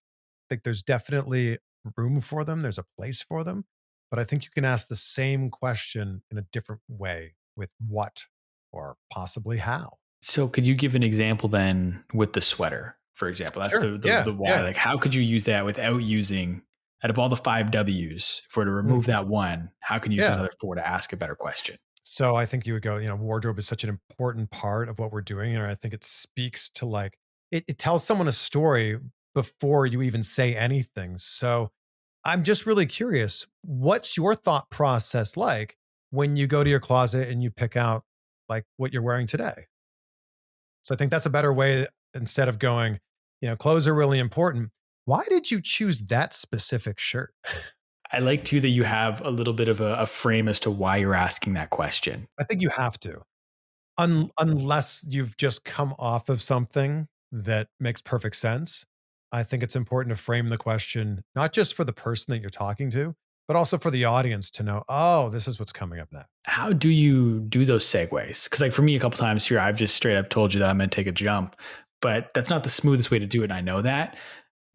like, there's definitely room for them. There's a place for them. But I think you can ask the same question in a different way with what or possibly how. So could you give an example then with the sweater, for example? That's Sure. the Yeah. the why. Yeah. Like how could you use that without using out of all the five W's, if we're to Mm, remove that one, how can you use yeah. another four to ask a better question? So I think you would go, wardrobe is such an important part of what we're doing. And I think it speaks to like, it tells someone a story before you even say anything. So I'm just really curious, what's your thought process like when you go to your closet and you pick out like what you're wearing today? So I think that's a better way instead of going, clothes are really important. Why did you choose that specific shirt? I like too that you have a little bit of a frame as to why you're asking that question. I think you have to. Unless you've just come off of something that makes perfect sense, I think it's important to frame the question, not just for the person that you're talking to, but also for the audience to know, oh, this is what's coming up next. How do you do those segues? Because like for me, a couple times here, I've just straight up told you that I'm going to take a jump, but that's not the smoothest way to do it. And I know that.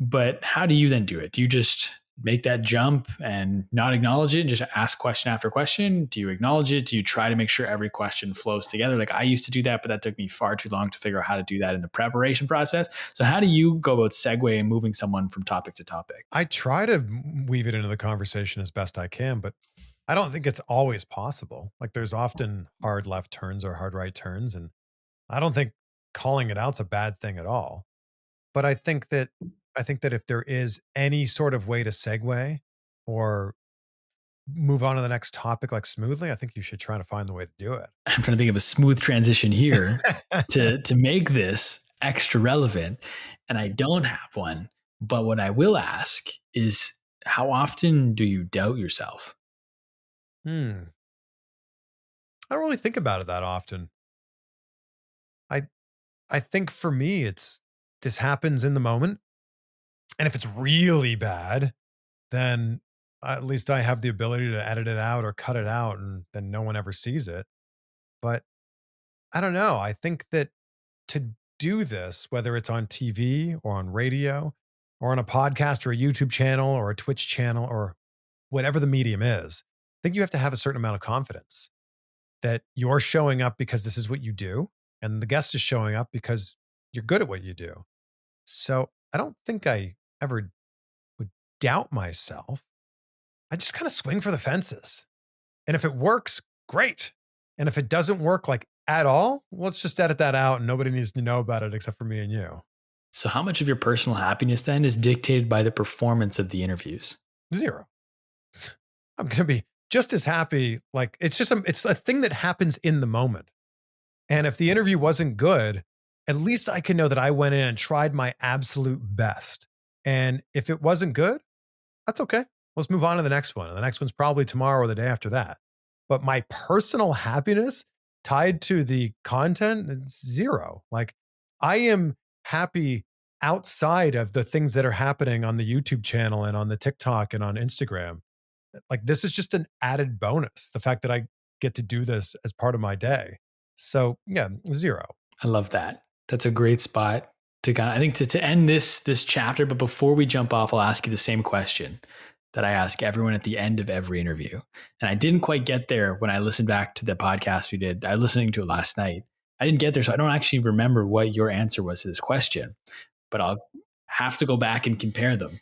But how do you then do it? Do you just make that jump and not acknowledge it and just ask question after question? Do you acknowledge it? Do you try to make sure every question flows together? Like I used to do that, but that took me far too long to figure out how to do that in the preparation process. So how do you go about segue and moving someone from topic to topic? I try to weave it into the conversation as best I can, but I don't think it's always possible. Like there's often hard left turns or hard right turns. And I don't think calling it out's a bad thing at all. But I think that if there is any sort of way to segue or move on to the next topic like smoothly, I think you should try to find the way to do it. I'm trying to think of a smooth transition here to make this extra relevant. And I don't have one. But what I will ask is how often do you doubt yourself? Hmm. I don't really think about it that often. I I think for me it's this happens in the moment. And if it's really bad, then at least I have the ability to edit it out or cut it out and then no one ever sees it. But I don't know. I think that to do this, whether it's on TV or on radio or on a podcast or a YouTube channel or a Twitch channel or whatever the medium is, I think you have to have a certain amount of confidence that you're showing up because this is what you do. And the guest is showing up because you're good at what you do. So I don't think I ever would doubt myself. I just kind of swing for the fences. And if it works, great. And if it doesn't work like at all, let's just edit that out and nobody needs to know about it except for me and you. So, how much of your personal happiness then is dictated by the performance of the interviews? Zero. I'm going to be just as happy. Like it's a thing that happens in the moment. And if the interview wasn't good, at least I can know that I went in and tried my absolute best. And if it wasn't good, that's okay. Let's move on to the next one. And the next one's probably tomorrow or the day after that. But my personal happiness tied to the content is zero. Like I am happy outside of the things that are happening on the YouTube channel and on the TikTok and on Instagram. Like this is just an added bonus. The fact that I get to do this as part of my day. So yeah, zero. I love that. That's a great spot to kind of, I think to end this chapter. But before we jump off, I'll ask you the same question. that I ask everyone at the end of every interview. And I didn't quite get there when I listened back to the podcast we did. I was listening to it last night. I didn't get there, so I don't actually remember what your answer was to this question, but I'll have to go back and compare them.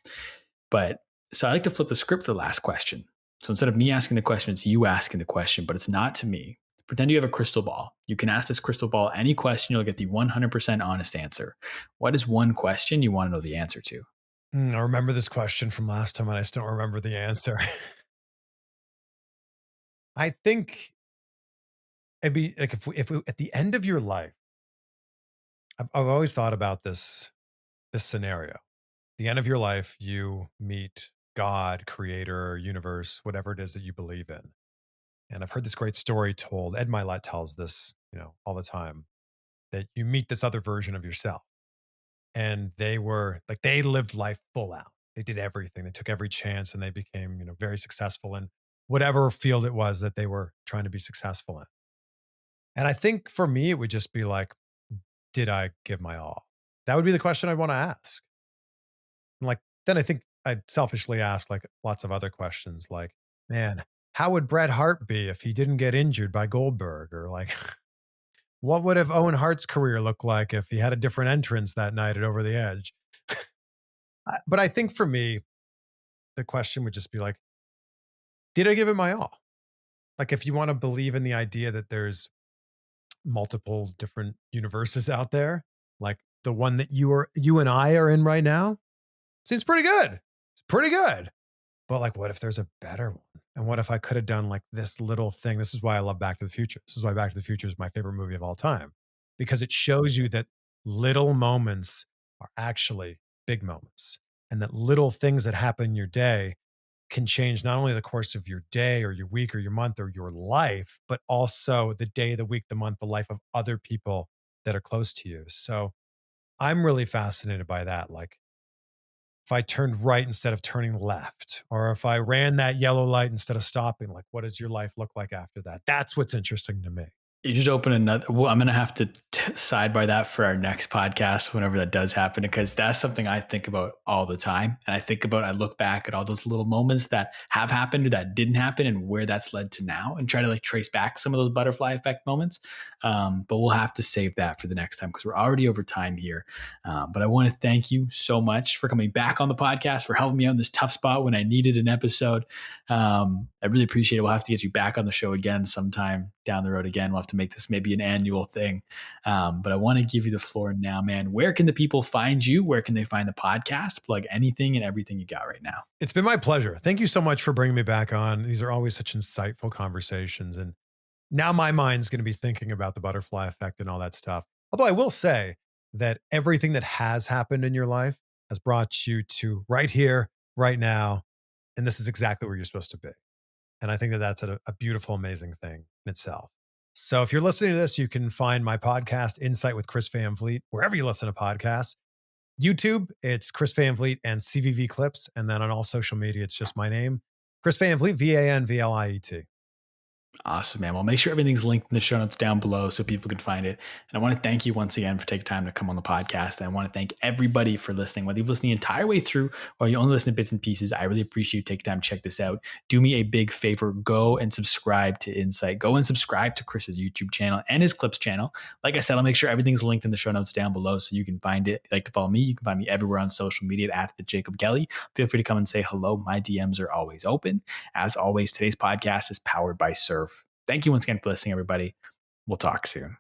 But so I like to flip the script for the last question. So instead of me asking the question, it's you asking the question, but it's not to me. Pretend you have a crystal ball. You can ask this crystal ball any question, you'll get the 100% honest answer. What is one question you want to know the answer to? I remember this question from last time and I just don't remember the answer. I think it'd be like if we at the end of your life, I've always thought about this scenario. The end of your life, you meet God, creator, universe, whatever it is that you believe in. And I've heard this great story told. Ed Milet tells this, all the time, that you meet this other version of yourself. And they lived life full out. They did everything. They took every chance and they became, very successful in whatever field it was that they were trying to be successful in. And I think for me, it would just be like, did I give my all? That would be the question I'd want to ask. And then I think I'd selfishly ask like lots of other questions like, man, how would Bret Hart be if he didn't get injured by Goldberg? Or like, what would have Owen Hart's career look like if he had a different entrance that night at Over the Edge? But I think for me, the question would just be like, did I give it my all? Like, if you want to believe in the idea that there's multiple different universes out there, like the one that you and I are in right now, seems pretty good. It's pretty good. But like, what if there's a better one? And what if I could have done like this little thing? This is why I love Back to the Future. This is why Back to the Future is my favorite movie of all time, because it shows you that little moments are actually big moments, and that little things that happen in your day can change not only the course of your day or your week or your month or your life, but also the day, the week, the month, the life of other people that are close to you. So I'm really fascinated by that. Like, if I turned right instead of turning left, or if I ran that yellow light instead of stopping, like, what does your life look like after that? That's what's interesting to me. You just open another. Well, I'm going to have to sidebar that for our next podcast whenever that does happen, because that's something I think about all the time. And I look back at all those little moments that have happened or that didn't happen and where that's led to now, and try to like trace back some of those butterfly effect moments. But we'll have to save that for the next time because we're already over time here. But I want to thank you so much for coming back on the podcast, for helping me out in this tough spot when I needed an episode. I really appreciate it. We'll have to get you back on the show again sometime down the road again. We'll have to make this maybe an annual thing. But I want to give you the floor now, man. Where can the people find you? Where can they find the podcast? Plug anything and everything you got right now. It's been my pleasure. Thank you so much for bringing me back on. These are always such insightful conversations. And now my mind's going to be thinking about the butterfly effect and all that stuff. Although I will say that everything that has happened in your life has brought you to right here, right now. And this is exactly where you're supposed to be. And I think that that's a beautiful, amazing thing in itself. So if you're listening to this, you can find my podcast, Insight with Chris Van Vliet, wherever you listen to podcasts. YouTube, it's Chris Van Vliet and CVV Clips. And then on all social media, it's just my name, Chris Van Vliet, VanVliet. Awesome, man. Well, make sure everything's linked in the show notes down below so people can find it. And I want to thank you once again for taking time to come on the podcast. And I want to thank everybody for listening. Whether you've listened the entire way through or you only listen to bits and pieces, I really appreciate you taking time to check this out. Do me a big favor. Go and subscribe to Insight. Go and subscribe to Chris's YouTube channel and his Clips channel. Like I said, I'll make sure everything's linked in the show notes down below so you can find it. If you'd like to follow me, you can find me everywhere on social media at the Jacob Kelly. Feel free to come and say hello. My DMs are always open. As always, today's podcast is powered by Surf. Thank you once again for listening, everybody. We'll talk soon.